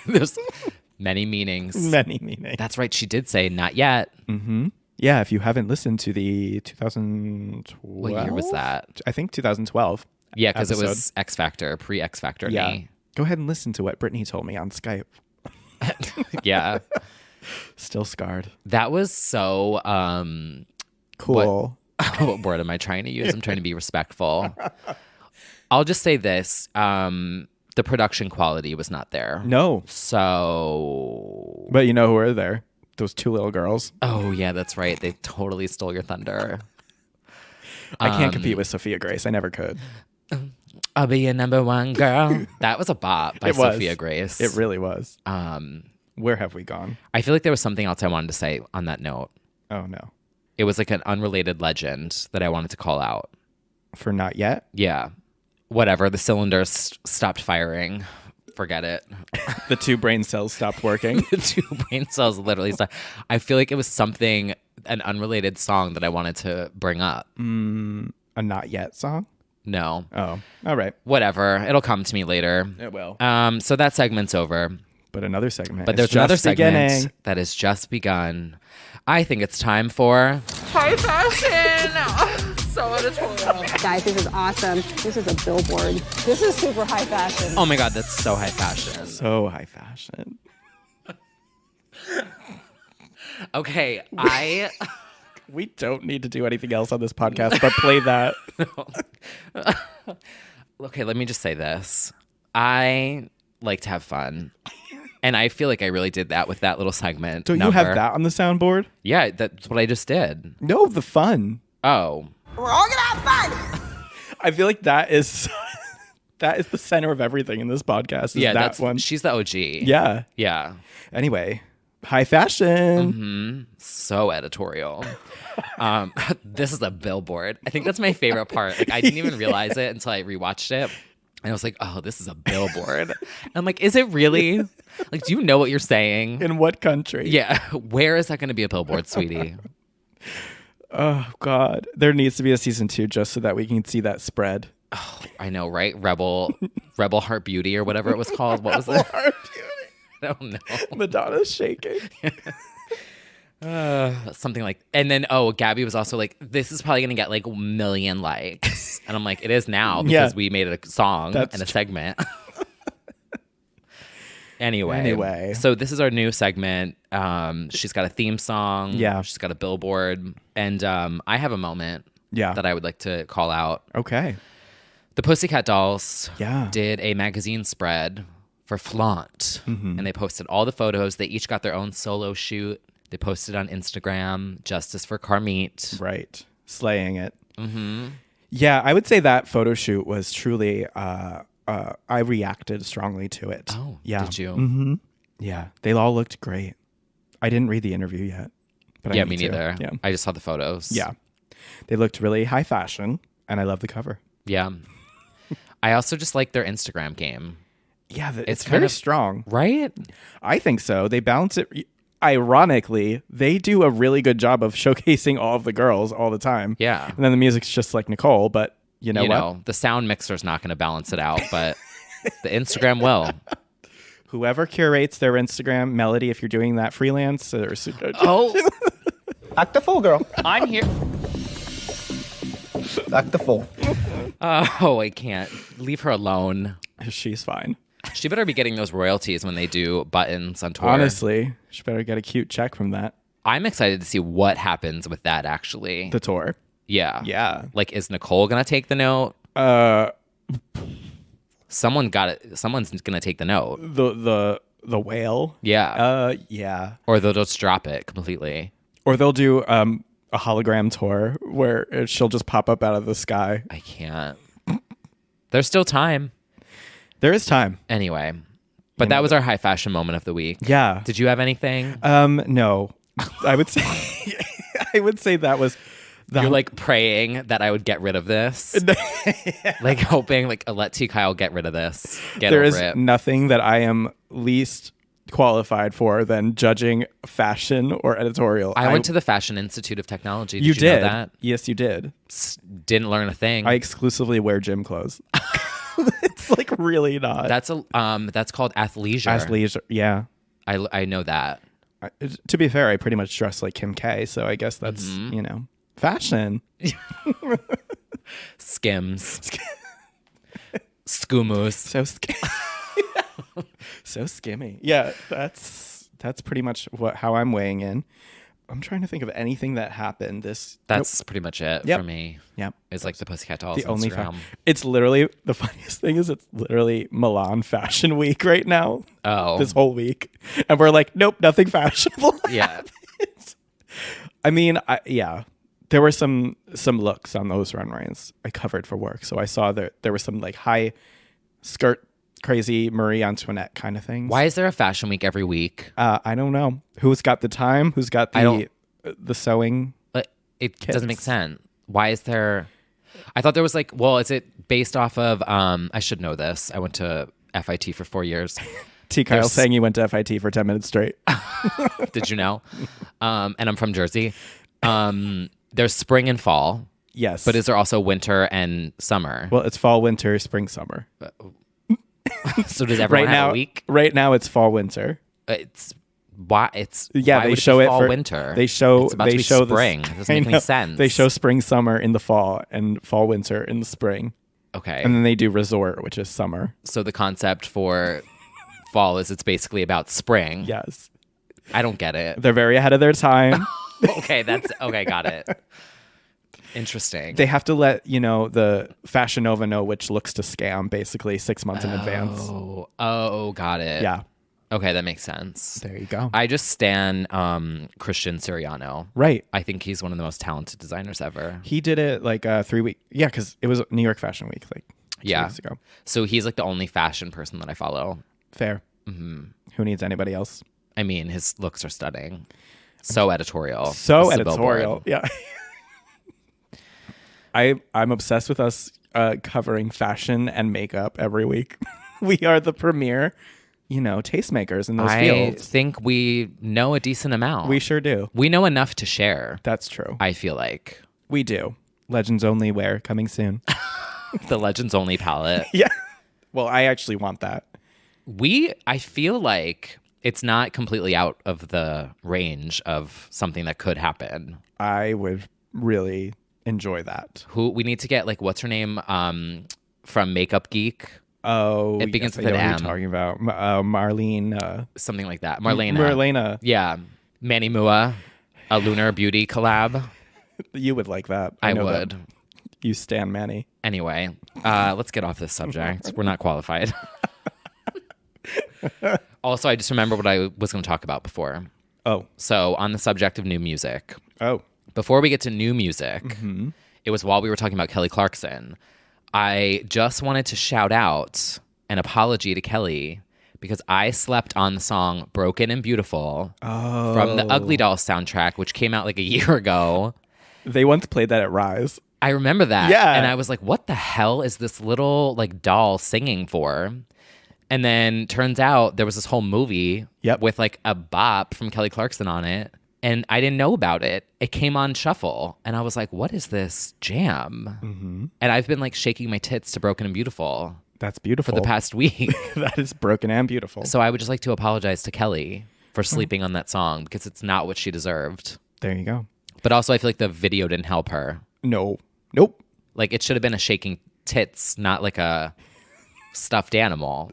There's many meanings. Many meanings. That's right. She did say not yet. Mm-hmm. Yeah, if you haven't listened to the 2012... What year was that? I think 2012. Yeah, because it was X Factor, pre-X Factor. Yeah. Go ahead and listen to what Brittany told me on Skype. Yeah. Still scarred. That was so... cool. What word am I trying to use? I'm trying to be respectful. I'll just say this. The production quality was not there. No. So... But you know who were there? Those two little girls. Oh, yeah, that's right. They totally stole your thunder. I can't compete with Sophia Grace. I never could. I'll be your number one girl. That was a bop by Sophia Grace. It really was. Where have we gone? I feel like there was something else I wanted to say on that note. Oh, no. It was like an unrelated legend that I wanted to call out. For not yet? Yeah. Whatever. The cylinders stopped firing. Forget it. The two brain cells stopped working. The two brain cells literally stopped. I feel like it was something, an unrelated song that I wanted to bring up. A not yet song? No. Oh, all right. Whatever. It'll come to me later. It will. So that segment's over. But another segment. But there's another segment that has just begun. I think it's time for High fashion. So editorial. Guys, this is awesome. This is a billboard. This is super high fashion. Oh my God, that's so high fashion. So high fashion. Okay, We don't need to do anything else on this podcast, but play that. Okay, let me just say this. I like to have fun. And I feel like I really did that with that little segment. Don't you have that on the soundboard? Yeah, that's what I just did. No, the fun. Oh. We're all gonna have fun. I feel like that is the center of everything in this podcast. Is that's one. She's the OG. Yeah. Yeah. Anyway, high fashion. So editorial. This is a billboard. I think that's my favorite part. Like, I didn't even realize it until I rewatched it. And I was like, oh, this is a billboard. And I'm like, is it really? Like, do you know what you're saying? In what country? Yeah. Where is that going to be a billboard, sweetie? Oh, God. There needs to be a season 2 just so that we can see that spread. Oh, I know, right? Rebel Heart Beauty or whatever it was called. What was it? Heart Beauty. I don't know. Madonna's shaking. Something like, and then Gabby was also like, this is probably gonna get like 1 million likes, and I'm like, it is now because we made it a song and a segment. Anyway, so this is our new segment. She's got a theme song. Yeah, she's got a billboard, and I have a moment. Yeah, that I would like to call out. Okay, the Pussycat Dolls. Yeah, did a magazine spread for Flaunt, and they posted all the photos. They each got their own solo shoot. They posted on Instagram, Justice for Carmeet. Right. Slaying it. Yeah, I would say that photo shoot was truly, I reacted strongly to it. Oh, yeah. Did you? Yeah, they all looked great. I didn't read the interview yet. But me neither. Yeah. I just saw the photos. Yeah. They looked really high fashion, and I love the cover. Yeah. I also just like their Instagram game. Yeah, it's very strong. Right? I think so. They balance it. Ironically, they do a really good job of showcasing all of the girls all the time. Yeah. And then the music's just like Nicole, but you know what? The sound mixer's not going to balance it out, but the Instagram will. Whoever curates their Instagram, Melody, if you're doing that freelance. Act the fool, girl. I'm here. Act the fool. Oh, I can't. Leave her alone. She's fine. She better be getting those royalties when they do buttons on tour. Honestly, she better get a cute check from that. I'm excited to see what happens with that, actually. The tour. Yeah. Yeah. Like, is Nicole going to take the note? Someone's going to take the note. The whale. Yeah. Yeah. Or they'll just drop it completely. Or they'll do a hologram tour where she'll just pop up out of the sky. I can't. There's still time. There is time. Anyway, but that was our high fashion moment of the week. Yeah. Did you have anything? No. I would say that was You're like praying that I would get rid of this. Like hoping like let T. Kyle get rid of this. There is nothing that I am least qualified for than judging fashion or editorial. I went to the Fashion Institute of Technology. Did you know that? Yes, you did. Didn't learn a thing. I exclusively wear gym clothes. It's like really not. That's called athleisure. Athleisure, yeah. I know that. To be fair, I pretty much dress like Kim K, so I guess that's fashion. Skims. Skoomoos. So skimmy. Yeah, that's pretty much how I'm weighing in. I'm trying to think of anything that happened. That's pretty much it for me. Yep. It's like the Pussycat Dolls. The only Instagram. It's literally the funniest thing is it's literally Milan Fashion Week right now. Oh, this whole week, and we're like, nope, nothing fashionable. Yeah. I mean, there were some looks on those runways I covered for work, so I saw that there was some like high skirt, crazy Marie Antoinette kind of things. Why is there a fashion week every week? I don't know. Who's got the time? Who's got the sewing? It doesn't make sense. Why is there? I thought there was like, well, is it based off of? I should know this. I went to FIT for 4 years. T. Kyle saying you went to FIT for 10 minutes straight. Did you know? And I'm from Jersey. There's spring and fall. Yes. But is there also winter and summer? Well, it's fall, winter, spring, summer. So does everyone have a week? Right now it's fall, winter. It's why it's they show it fall, for winter. They show it's about to be spring. It doesn't make any sense. They show spring, summer in the fall and fall, winter in the spring. Okay. And then they do resort, which is summer. So the concept for fall is it's basically about spring. Yes. I don't get it. They're very ahead of their time. Okay, got it. Interesting. They have to let, the Fashion Nova know which looks to scam basically 6 months in advance. Oh, got it. Yeah. Okay, that makes sense. There you go. I just stan Christian Siriano. Right. I think he's one of the most talented designers ever. He did it like 3 weeks. Yeah, because it was New York Fashion Week like 2 weeks ago. So he's like the only fashion person that I follow. Fair. Who needs anybody else? I mean, his looks are stunning. So editorial. So It's the editorial. billboard. Yeah. I'm obsessed with us covering fashion and makeup every week. We are the premier, tastemakers in those fields. I think we know a decent amount. We sure do. We know enough to share. That's true. I feel like. We do. Legends Only wear coming soon. The Legends Only palette. Yeah. Well, I actually want that. I feel like it's not completely out of the range of something that could happen. I would really enjoy that. We need to get like, what's her name from Makeup Geek? Oh, it begins yes, with I know an what M. you're talking about. Marlene. Something like that. Marlena. Marlena. Yeah. Manny Mua, a Lunar Beauty collab. You would like that. I know would. That. You stan Manny. Anyway, let's get off this subject. We're not qualified. Also, I just remember what I was going to talk about before. Oh. So on the subject of new music. Oh. Before we get to new music, it was while we were talking about Kelly Clarkson. I just wanted to shout out an apology to Kelly because I slept on the song Broken and Beautiful from the Ugly Dolls soundtrack, which came out like a year ago. They once played that at Rise. I remember that. Yeah. And I was like, what the hell is this little like doll singing for? And then turns out there was this whole movie with like a bop from Kelly Clarkson on it. And I didn't know about it. It came on shuffle. And I was like, what is this jam? And I've been like shaking my tits to Broken and Beautiful. That's beautiful. For the past week. That is broken and beautiful. So I would just like to apologize to Kelly for sleeping on that song because it's not what she deserved. There you go. But also I feel like the video didn't help her. No. Nope. Like it should have been a shaking tits, not like a stuffed animal.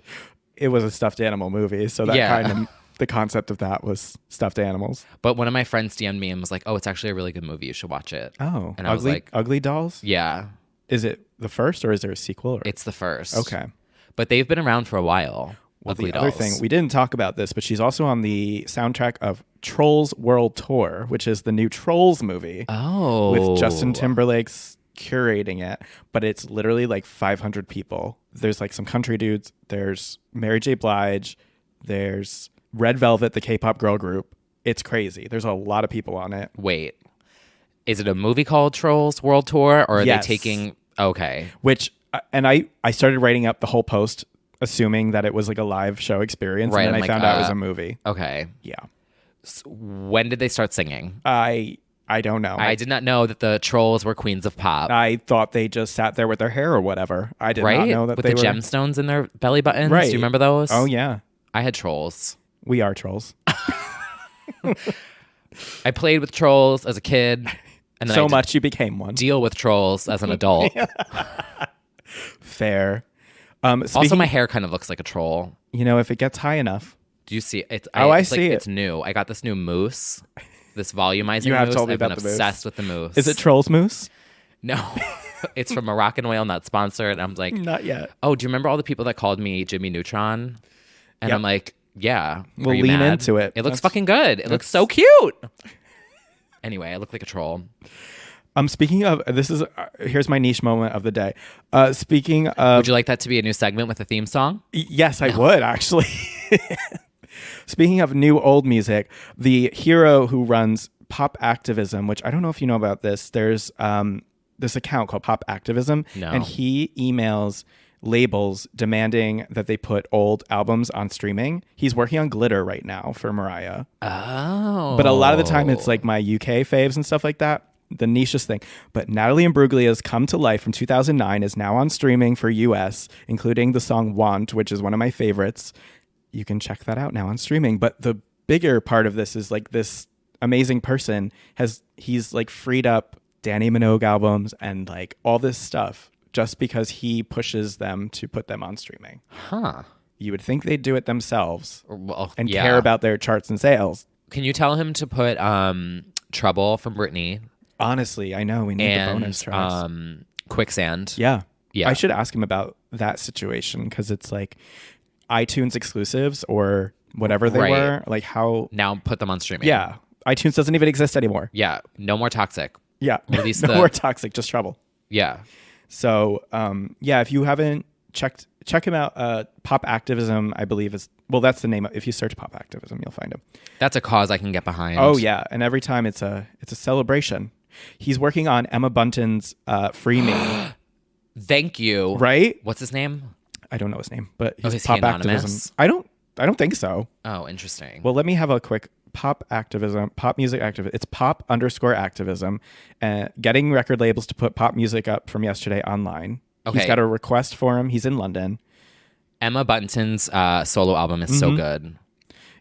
It was a stuffed animal movie. So that kind of... The concept of that was stuffed animals. But one of my friends DM'd me and was like, oh, it's actually a really good movie. You should watch it. Oh. And I was like... Ugly Dolls? Yeah. Is it the first or is there a sequel? Or? It's the first. Okay. But they've been around for a while. Well, Ugly the Dolls. other thing, we didn't talk about this, but she's also on the soundtrack of Trolls World Tour, which is the new Trolls movie. Oh. With Justin Timberlake's curating it. But it's literally like 500 people. There's like some country dudes. There's Mary J. Blige. There's... Red Velvet, the K-pop girl group. It's crazy. There's a lot of people on it. Wait. Is it a movie called Trolls World Tour? Or are Yes. they taking... Okay. Which, and I started writing up the whole post assuming that it was like a live show experience. Right, And then I'm I like, found out it was a movie. Okay. Yeah. So when did they start singing? I don't know. I did not know that the Trolls were queens of pop. I thought they just sat there with their hair or whatever. I did right? not know that with they the were... gemstones in their belly buttons? Right. Do you remember those? Oh, yeah. I had Trolls. We are trolls. I played with Trolls as a kid. And then So I much you became one. deal with Trolls as an adult. Fair. Also, my hair kind of looks like a troll. If it gets high enough. Do you see it? I it's see it. It's new. I got this new mousse, this volumizing You have mousse. told me I've been about the mousse. obsessed with the mousse. Is it Trolls Mousse? No. It's from Moroccan Whale, not sponsored. And I'm like, Not yet. oh, do you remember all the people that called me Jimmy Neutron? And Yep. I'm like, yeah. We'll Are you lean mad? into it. It looks That's- fucking good. It looks so cute. Anyway, I look like a troll. Speaking of, this is here's my niche moment of the day. Speaking of, Would you like that to be a new segment with a theme song? yes, I would actually. Speaking of new old music, the hero who runs Pop Activism, which I don't know if you know about this. There's this account called Pop Activism, No. and he emails labels demanding that they put old albums on streaming. He's working on Glitter right now for Mariah. Oh. But a lot of the time it's like my UK faves and stuff like that. The nichest thing. But Natalie Imbruglia's Come to Life from 2009 is now on streaming for US, including the song Want, which is one of my favorites. You can check that out now on streaming. But the bigger part of this is like this amazing person he's like freed up Danny Minogue albums and like all this stuff just because he pushes them to put them on streaming. Huh. You would think they'd do it themselves Well, and yeah. care about their charts and sales. Can you tell him to put Trouble from Britney Honestly, I know we need the and bonus tracks. Quicksand? Yeah. Yeah. I should ask him about that situation because it's like iTunes exclusives or whatever they Right. were, like how Now put them on streaming. yeah, iTunes doesn't even exist anymore. Yeah. No more toxic. Yeah, Release no more toxic, just trouble. Yeah. So yeah, if you haven't check him out. Pop Activism, I believe is that's the name. If you search Pop Activism, you'll find him. That's a cause I can get behind. Oh yeah, and every time it's a celebration. He's working on Emma Bunton's "Free Me." Thank you. Right? What's his name? I don't know his name, but he's is he Pop anonymous? Activism. I don't think so. Oh, interesting. Well, let me have a quick pop music activism. It's pop_activism. Getting record labels to put pop music up from yesterday online. Okay. He's got a request for him. He's in London. Emma Bunton's solo album is so good.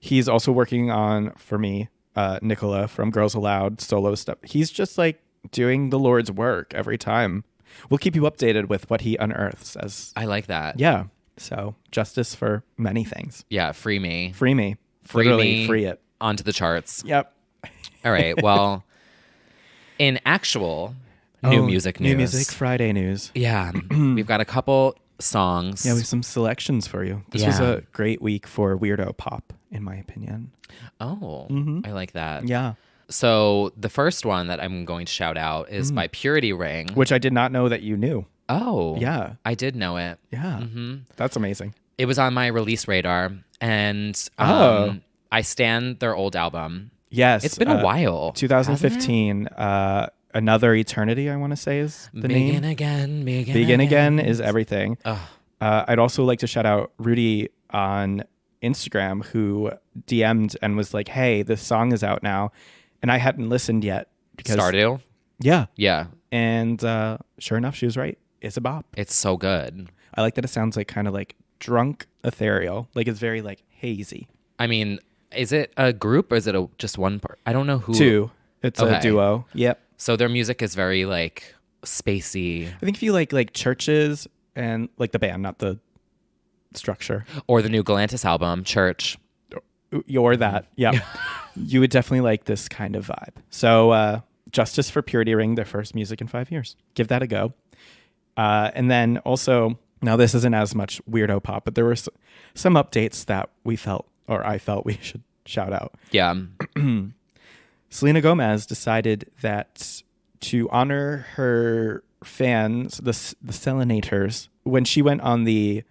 He's also working on, for me, Nicola from Girls Aloud solo stuff. He's just like doing the Lord's work every time. We'll keep you updated with what he unearths as. I like that. Yeah. So justice for many things. Yeah. Free me. Free me. Free Literally me. free it. Onto the charts. Yep. All right. Well, in actual new music news. New Music Friday news. Yeah. We've got a couple songs. Yeah, we have some selections for you. This was a great week for weirdo pop, in my opinion. Oh, I like that. Yeah. So the first one that I'm going to shout out is by Purity Ring. Which I did not know that you knew. Oh. Yeah. I did know it. Yeah. That's amazing. It was on my release radar, and I stand their old album. Yes. It's been a while. 2015. Another Eternity, I want to say, is the name. Begin Again is everything. I'd also like to shout out Rudy on Instagram, who DM'd and was like, hey, this song is out now. And I hadn't listened yet. Stardew? Yeah. Yeah. And sure enough, she was right. It's a bop. It's so good. I like that it sounds like kind of like drunk ethereal. Like it's very like hazy. I mean, is it a group or is it just one part? I don't know who. Two. It's a duo. Yep. So their music is very like spacey. I think if you like Churches and like the band, not the structure. Or the new Galantis album, Church. You're that. Yeah. You would definitely like this kind of vibe. So Justice for Purity Ring, their first music in 5 years. Give that a go. And then also, now this isn't as much weirdo pop, but there were some updates that I felt we should shout out. Yeah. Selena Gomez decided that to honor her fans, the Selenators, when she went on the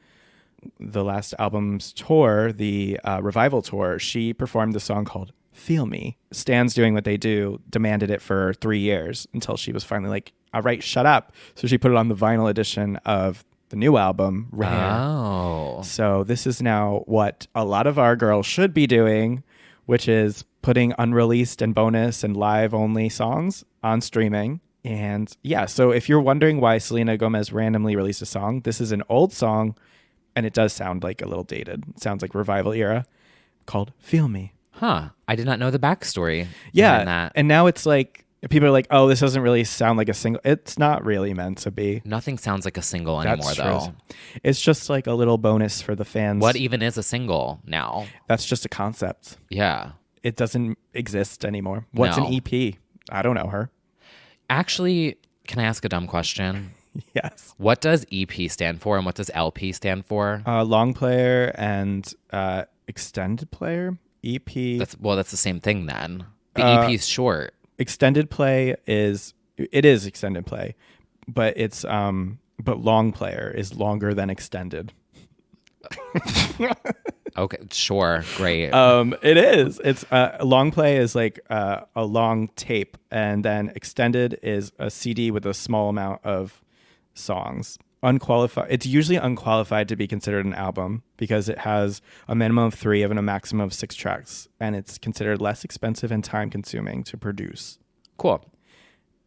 last album's tour, the revival tour, she performed the song called Feel Me. Stans doing what they do demanded it for 3 years until she was finally like, all right, shut up. So she put it on the vinyl edition of the new album, Rare. Oh. So this is now what a lot of our girls should be doing, which is putting unreleased and bonus and live only songs on streaming. And yeah, so if you're wondering why Selena Gomez randomly released a song, this is an old song and it does sound like a little dated. It sounds like revival era, called Feel Me. Huh. I did not know the backstory. Yeah. behind that. And now it's like, people are like, oh, this doesn't really sound like a single. It's not really meant to be. Nothing sounds like a single anymore, though. It's just like a little bonus for the fans. What even is a single now? That's just a concept. Yeah. It doesn't exist anymore. What's No. an EP? I don't know her. Actually, can I ask a dumb question? Yes. What does EP stand for and what does LP stand for? Long player and extended player. EP. That's the same thing then. The EP is short. Extended play is extended play, but it's but long player is longer than extended. Okay, sure, great. It is. It's long play is like a long tape, and then extended is a CD with a small amount of songs. Unqualified. It's usually unqualified to be considered an album because it has a minimum of 3 and a maximum of 6 tracks, and it's considered less expensive and time consuming to produce. Cool.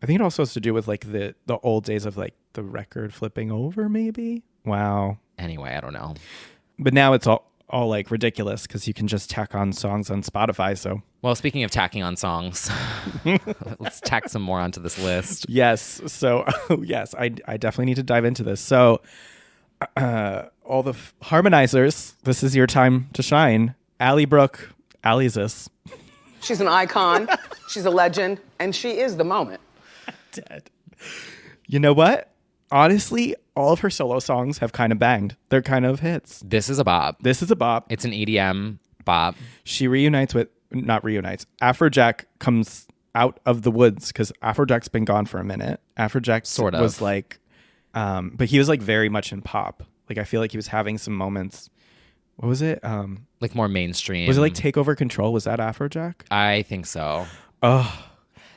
I think it also has to do with like the old days of like the record flipping over, maybe. Wow. Anyway, I don't know. But now it's all like ridiculous because you can just tack on songs on Spotify. So Well, speaking of tacking on songs, let's tack some more onto this list. yes. So yes, I definitely need to dive into this. So all the harmonizers, this is your time to shine. Allie Brooke, Allie's. She's an icon, she's a legend, and she is the moment. Dead. You know what? Honestly, all of her solo songs have kind of banged. They're kind of hits. This is a bop. This is a bop. It's an EDM Bop. She not reunites. Afrojack comes out of the woods because Afrojack's been gone for a minute. Afrojack sort of was like, but he was like very much in pop. Like I feel like he was having some moments. What was it? Like more mainstream. Was it like Take Over Control? Was that Afrojack? I think so. Oh,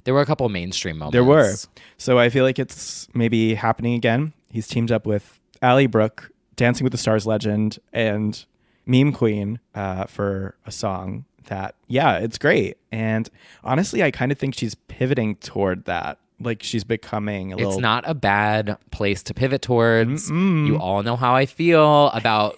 there were a couple of mainstream moments. there were. So I feel like it's maybe happening again. He's teamed up with Ally Brooke, Dancing with the Stars legend, and Meme Queen for a song that, yeah, it's great. And honestly, I kind of think she's pivoting toward that. Like she's becoming a little... It's not a bad place to pivot towards. You all know how I feel about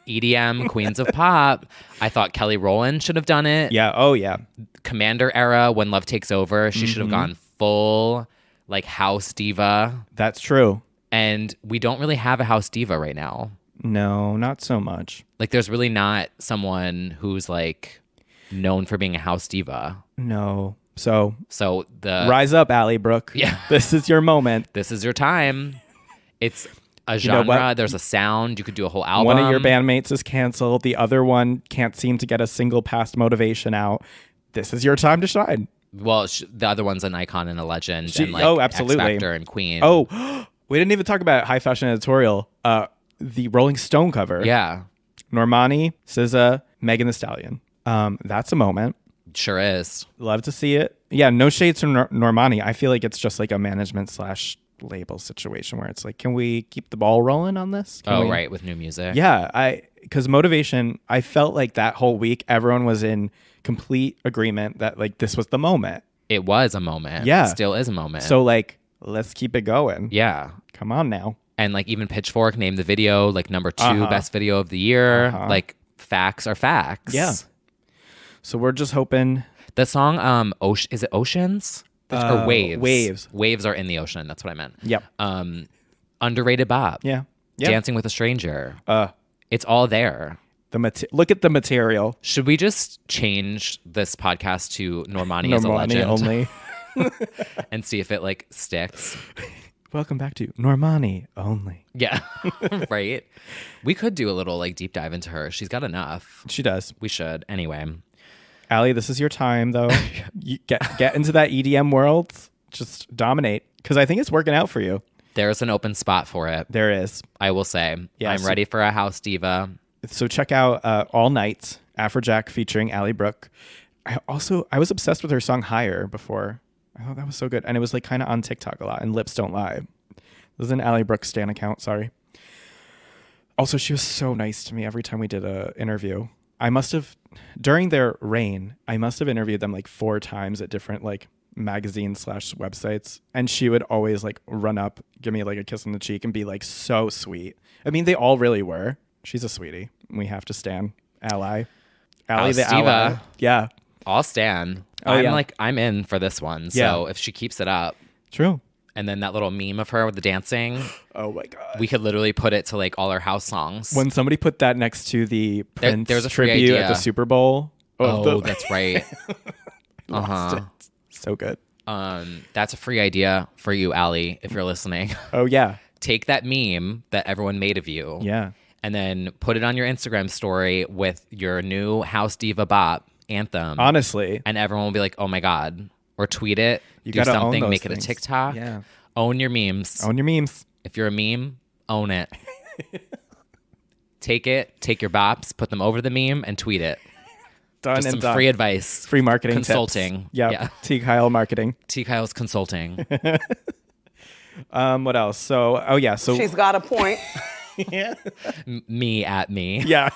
EDM, Queens of Pop. I thought Kelly Rowland should have done it. Yeah. Oh, yeah. Commander era, When Love Takes Over, she should have gone full like house diva. That's true. And we don't really have a house diva right now. No, not so much. Like there's really not someone who's like known for being a house diva. No. So the rise up, Ally Brooke. Yeah. This is your moment. This is your time. It's a You know genre. what? There's a sound. You could do a whole album. One of your bandmates is canceled. The other one can't seem to get a single past motivation out. This is your time to shine. Well, the other one's an icon and a legend. And like absolutely. X Factor and Queen. Oh, we didn't even talk about High Fashion Editorial. The Rolling Stone cover. Yeah. Normani, SZA, Megan Thee Stallion. That's a moment. Sure is. Love to see it. Yeah, no shades from Normani. I feel like it's just like a management / label situation where it's like, can we keep the ball rolling on this? Right, with new music. Yeah, because Motivation, I felt like that whole week everyone was in complete agreement that like this was the moment. It was a moment. Yeah. It still is a moment. So like, let's keep it going. yeah. Come on now. And like even Pitchfork named the video like number 2 best video of the year. Like facts are facts. Yeah. So we're just hoping. The song is it Oceans? Or Waves? Waves are in the ocean. That's what I meant. Yep. Underrated Bop. Yeah. Dancing with a Stranger. It's all there. Look at the material. Should we just change this podcast to Normani as a legend only. and see if it like sticks? Welcome back to Normani only. Yeah. Right. We could do a little like deep dive into her. She's got enough. She does. We should. Anyway. Allie, this is your time though. You get into that EDM world. Just dominate. Because I think it's working out for you. There's an open spot for it. There is. I will say. Yeah, I'm ready for a house diva. So check out All Night, Afrojack featuring Ally Brooke. I was obsessed with her song Higher before. I thought that was so good. And it was like kind of on TikTok a lot. And Lips Don't Lie. This is an Ally Brooke stan account. Sorry. Also, she was so nice to me every time we did an interview. During their reign, I must have interviewed them like 4 times at different like magazines / websites. And she would always like run up, give me like a kiss on the cheek and be like so sweet. I mean, they all really were. She's a sweetie. We have to stan Ally. Ally the ally. Yeah. I'll stan. I'm in for this one. So if she keeps it up. True. And then that little meme of her with the dancing. Oh my God. We could literally put it to like all our house songs. When somebody put that next to the Prince there's a free tribute idea. at the Super Bowl. That's right. Lost it. So good. That's a free idea for you, Allie, if you're listening. Oh yeah. Take that meme that everyone made of you. Yeah. And then put it on your Instagram story with your new House Diva Bop anthem. Honestly. And everyone will be like, oh my God. Or tweet it. You do gotta own something. those Make things. it a TikTok. Yeah. Own your memes. Own your memes. If you're a meme, own it. Take your bops, put them over the meme, and tweet it. Done Just and some done. free advice. Free marketing Consulting. tips. Yeah. T. Kyle marketing. T. Kyle's consulting. What else? So She's got a point. Me at me. Yeah.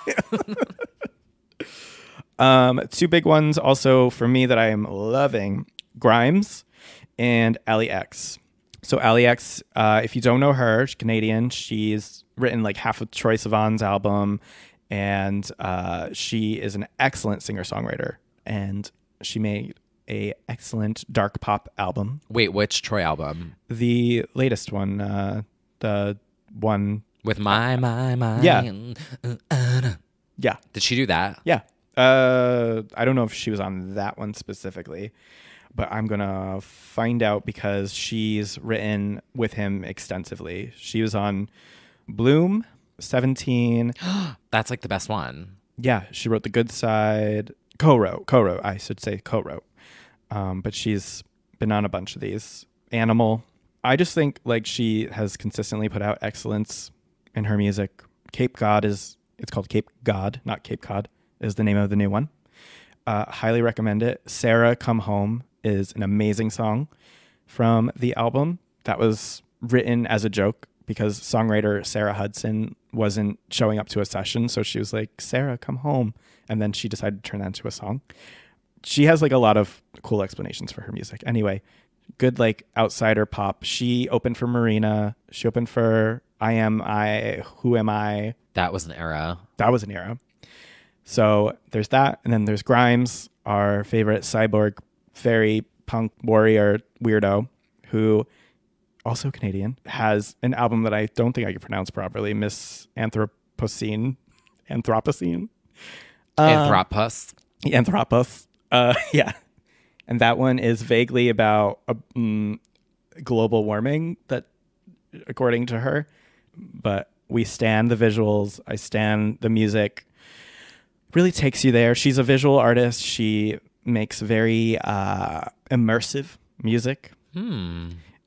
2 big ones also for me that I am loving. Grimes and Ally X. So Ally X, if you don't know her, she's Canadian. She's written like half of Troye Sivan's album, and she is an excellent singer-songwriter. And she made a excellent dark pop album. Wait, which Troy album? The latest one, the one with my. Yeah. Yeah. Did she do that? Yeah. I don't know if she was on that one specifically, but I'm going to find out because she's written with him extensively. She was on Bloom, 17. That's like the best one. Yeah, she wrote The Good Side. Co-wrote. I should say co-wrote. But she's been on a bunch of these. Animal. I just think like she has consistently put out excellence in her music. It's called Cape God, not Cape Cod, is the name of the new one. Highly recommend it. Sarah Come Home is an amazing song from the album that was written as a joke because songwriter Sarah Hudson wasn't showing up to a session. So she was like, Sarah, come home. And then she decided to turn that into a song. She has like a lot of cool explanations for her music. Anyway, good like outsider pop. She opened for Marina. She opened for I Am I, Who Am I? That was an era. So there's that. And then there's Grimes, our favorite cyborg fairy punk warrior weirdo, who also Canadian, has an album that I don't think I can pronounce properly, Miss Anthropocene. Anthropos. Yeah. And that one is vaguely about global warming, that according to her. But we stan the visuals. I stan the music. Really takes you there. She's a visual artist. She makes very immersive music.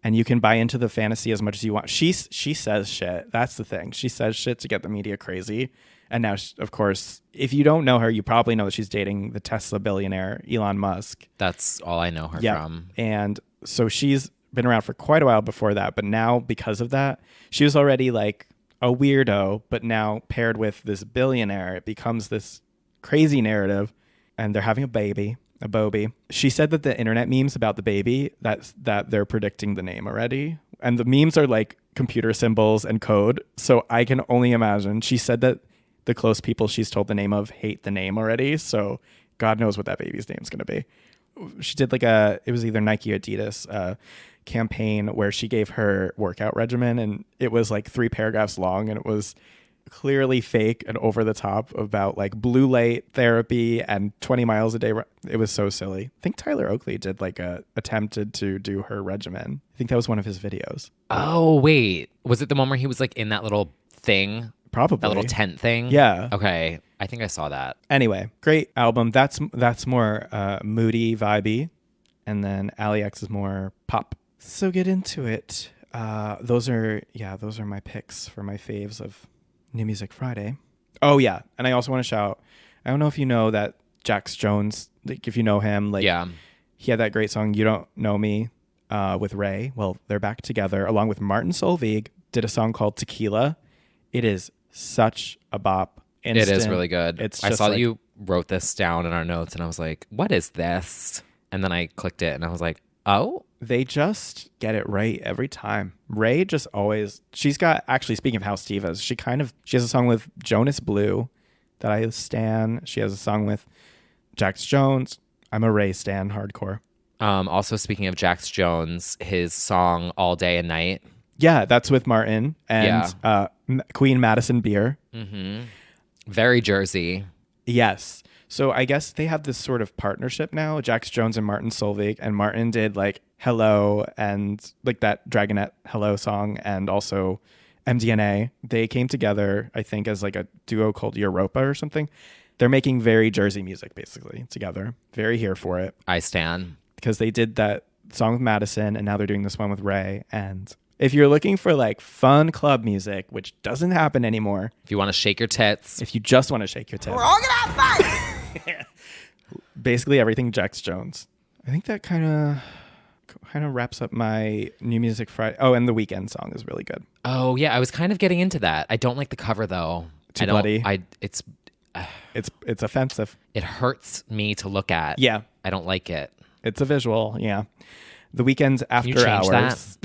And you can buy into the fantasy as much as you want. She says shit. That's the thing. She says shit to get the media crazy. And now, of course, if you don't know her, you probably know that she's dating the Tesla billionaire, Elon Musk. That's all I know her from. And so she's been around for quite a while before that. But now, because of that, she was already like a weirdo. But now paired with this billionaire, it becomes this crazy narrative. And they're having a baby. A Bobby. She said that the internet memes about the baby, that they're predicting the name already. And the memes are like computer symbols and code. So I can only imagine. She said that the close people she's told the name of hate the name already. So God knows what that baby's name's going to be. She did like it was either Nike or Adidas campaign where she gave her workout regimen. And it was like 3 paragraphs long. And it was clearly fake and over the top about like blue light therapy and 20 miles a day. It was so silly. I think Tyler Oakley did like attempted to do her regimen. I think that was one of his videos. Oh, wait. Was it the one where he was like in that little thing? Probably. That little tent thing? Yeah. Okay. I think I saw that. Anyway, great album. That's more moody, vibey. And then Ali X is more pop. So get into it. Those are my picks for my faves of New Music Friday. Oh yeah, and I also want to shout, I don't know if you know that Jax Jones, like if you know him, like he had that great song You Don't Know Me with Ray. Well, they're back together along with Martin Solveig, did a song called Tequila. It is such a bop. Instant. It is really good. I saw that you wrote this down in our notes and I was like, what is this? And then I clicked it and I was like, oh, they just get it right every time. Ray just always, she's got, actually speaking of house divas, she has a song with Jonas Blue that I stan. She has a song with Jax Jones. I'm a Ray stan hardcore. Also speaking of Jax Jones, his song All Day and Night. Yeah, that's with Martin and Queen Madison Beer. Mm-hmm. Very Jersey. Yes. So I guess they have this sort of partnership now, Jax Jones and Martin Solveig, and Martin did like Hello and like that Dragonette Hello song and also MDNA. They came together, I think, as like a duo called Europa or something. They're making very Jersey music basically together. Very here for it. I stan. Because they did that song with Madison and now they're doing this one with Ray. And if you're looking for like fun club music, which doesn't happen anymore. If you want to shake your tits. If you just want to shake your tits. We're all gonna have fun. Basically everything Jax Jones. I think that kind of wraps up my New Music Friday. Oh, and the Weeknd song is really good. Oh yeah, I was kind of getting into that. I don't like the cover though. Too bloody. It's offensive. It hurts me to look at. Yeah, I don't like it. It's a visual. Yeah, the Weeknd's After Hours.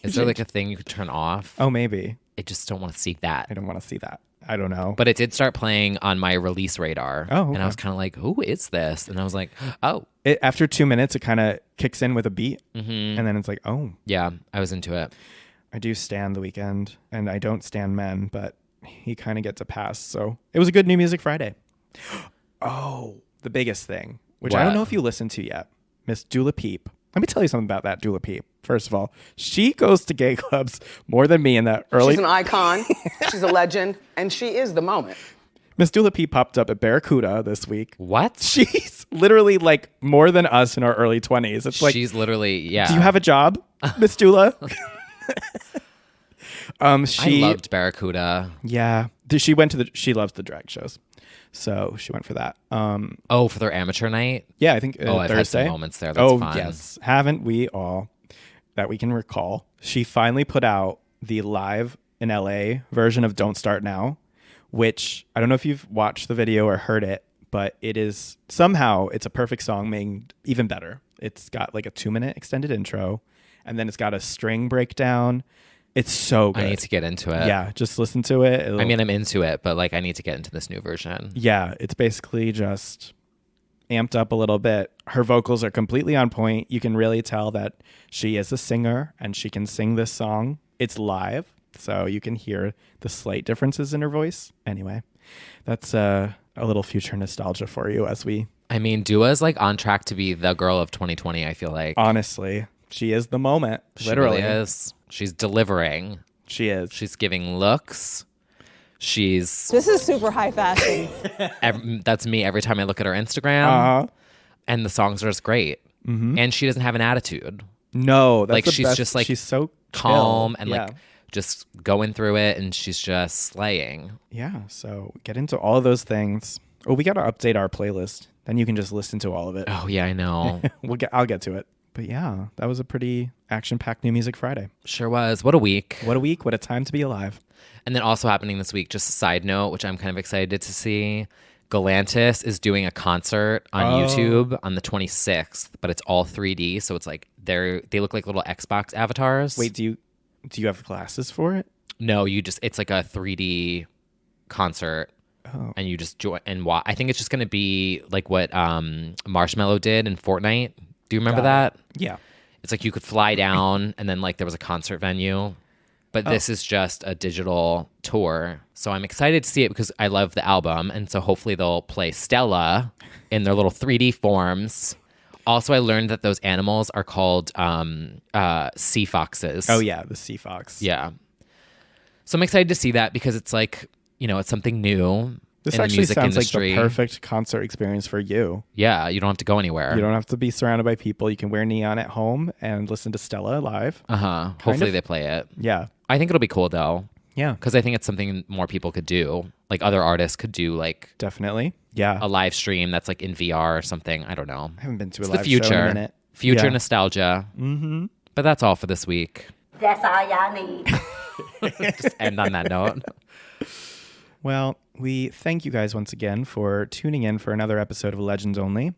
Is there like a thing you could turn off? Oh, maybe. I just don't want to see that. I don't want to see that. I don't know. But it did start playing on my release radar. Oh, okay. And I was kind of like, who is this? And I was like, oh. After 2 minutes, it kind of kicks in with a beat. Mm-hmm. And then it's like, oh. Yeah, I was into it. I do stan The Weeknd. And I don't stan men, but he kind of gets a pass. So it was a good New Music Friday. Oh, the biggest thing, which I don't know if you listened to yet. Miss Dula Peep. Let me tell you something about that Dula Peep. First of all, she goes to gay clubs more than me in that early... She's an icon. She's a legend. And she is the moment. Miss Dula P popped up at Barracuda this week. What? She's literally like more than us in our early 20s. It's like, she's literally, yeah. Do you have a job, Miss Dula? I loved Barracuda. Yeah. She loves the drag shows. So she went for that. For their amateur night? Yeah, I think I've Thursday. had some moments there. That's fun. Yes. Haven't we all that we can recall? She finally put out the live in LA version of Don't Start Now, which I don't know if you've watched the video or heard it, but it's a perfect song made even better. It's got like a 2-minute extended intro, and then it's got a string breakdown. It's so good. I need to get into it. Yeah, just listen to it. I'm into it, but like I need to get into this new version. Yeah, it's basically just amped up a little bit. Her vocals are completely on point. You can really tell that she is a singer and she can sing this song. It's live, so you can hear the slight differences in her voice. Anyway, that's a little future nostalgia for you as we... Dua's like on track to be the girl of 2020, I feel like. Honestly, she is the moment. She literally really is. She's delivering. She is. She's giving looks. This is super high fashion. That's me every time I look at her Instagram. And the songs are just great. Mm-hmm. And she doesn't have an attitude. No, that's like the she's best. just like she's so calm chill. and like just going through it, and she's just slaying. Yeah, so get into all of those things. Oh, we got to update our playlist. Then you can just listen to all of it. Oh yeah, I know. I'll get to it. But yeah, that was a pretty action-packed New Music Friday. Sure was. What a week. What a week. What a time to be alive. And then also happening this week, just a side note, which I'm kind of excited to see, Galantis is doing a concert on YouTube on the 26th, but it's all 3D. So it's like they look like little Xbox avatars. Wait, do you have glasses for it? No, it's like a 3D concert. Oh. And you just join and watch. I think it's just going to be like what Marshmello did in Fortnite. Do you remember that? Yeah. It's like you could fly down and then like there was a concert venue. But this is just a digital tour. So I'm excited to see it because I love the album. And so hopefully they'll play Stella in their little 3D forms. Also, I learned that those animals are called sea foxes. Oh, yeah. The sea fox. Yeah. So I'm excited to see that because it's like, it's something new. This in actually the music sounds industry. like the perfect concert experience for you. Yeah, you don't have to go anywhere. You don't have to be surrounded by people. You can wear neon at home and listen to Stella live. Hopefully they play it. Yeah. I think it'll be cool though. Yeah. Because I think it's something more people could do. Like other artists could do like... Definitely. Yeah. A live stream that's like in VR or something. I don't know. I haven't been to it's a live the future. show in a minute. Future nostalgia. Mm-hmm. But that's all for this week. That's all y'all need. Just end on that note. Well, we thank you guys once again for tuning in for another episode of Legends Only.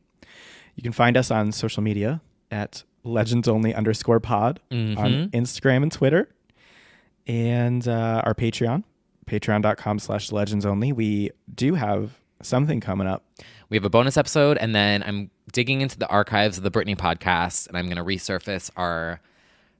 You can find us on social media at legendsonly_pod on Instagram and Twitter. And our Patreon, patreon.com/legendsonly. We do have something coming up. We have a bonus episode, and then I'm digging into the archives of the Britney podcast, and I'm going to resurface our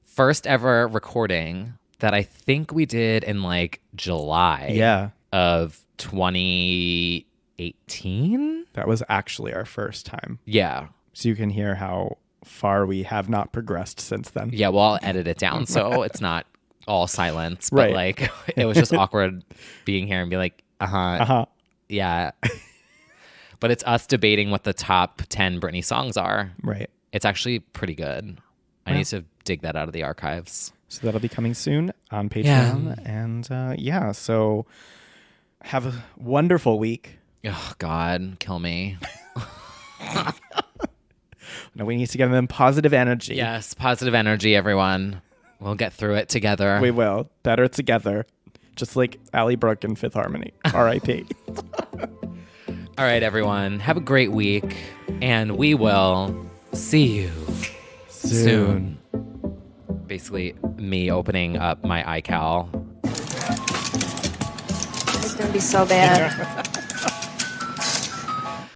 first ever recording that I think we did in like July of 2018. That was actually our first time. Yeah. So you can hear how far we have not progressed since then. Yeah, well, I'll edit it down so it's not all silence. But like, it was just awkward being here and be like, yeah. But it's us debating what the top 10 Britney songs are. Right. It's actually pretty good. I need to dig that out of the archives. So that'll be coming soon on Patreon. Yeah. And so have a wonderful week. Oh, God, kill me. No, we need to give them positive energy. Yes, positive energy, everyone. We'll get through it together. We will. Better together. Just like Ally Brooke in Fifth Harmony. R.I.P. All right, everyone. Have a great week. And we will see you soon. Basically, me opening up my iCal. It's going to be so bad.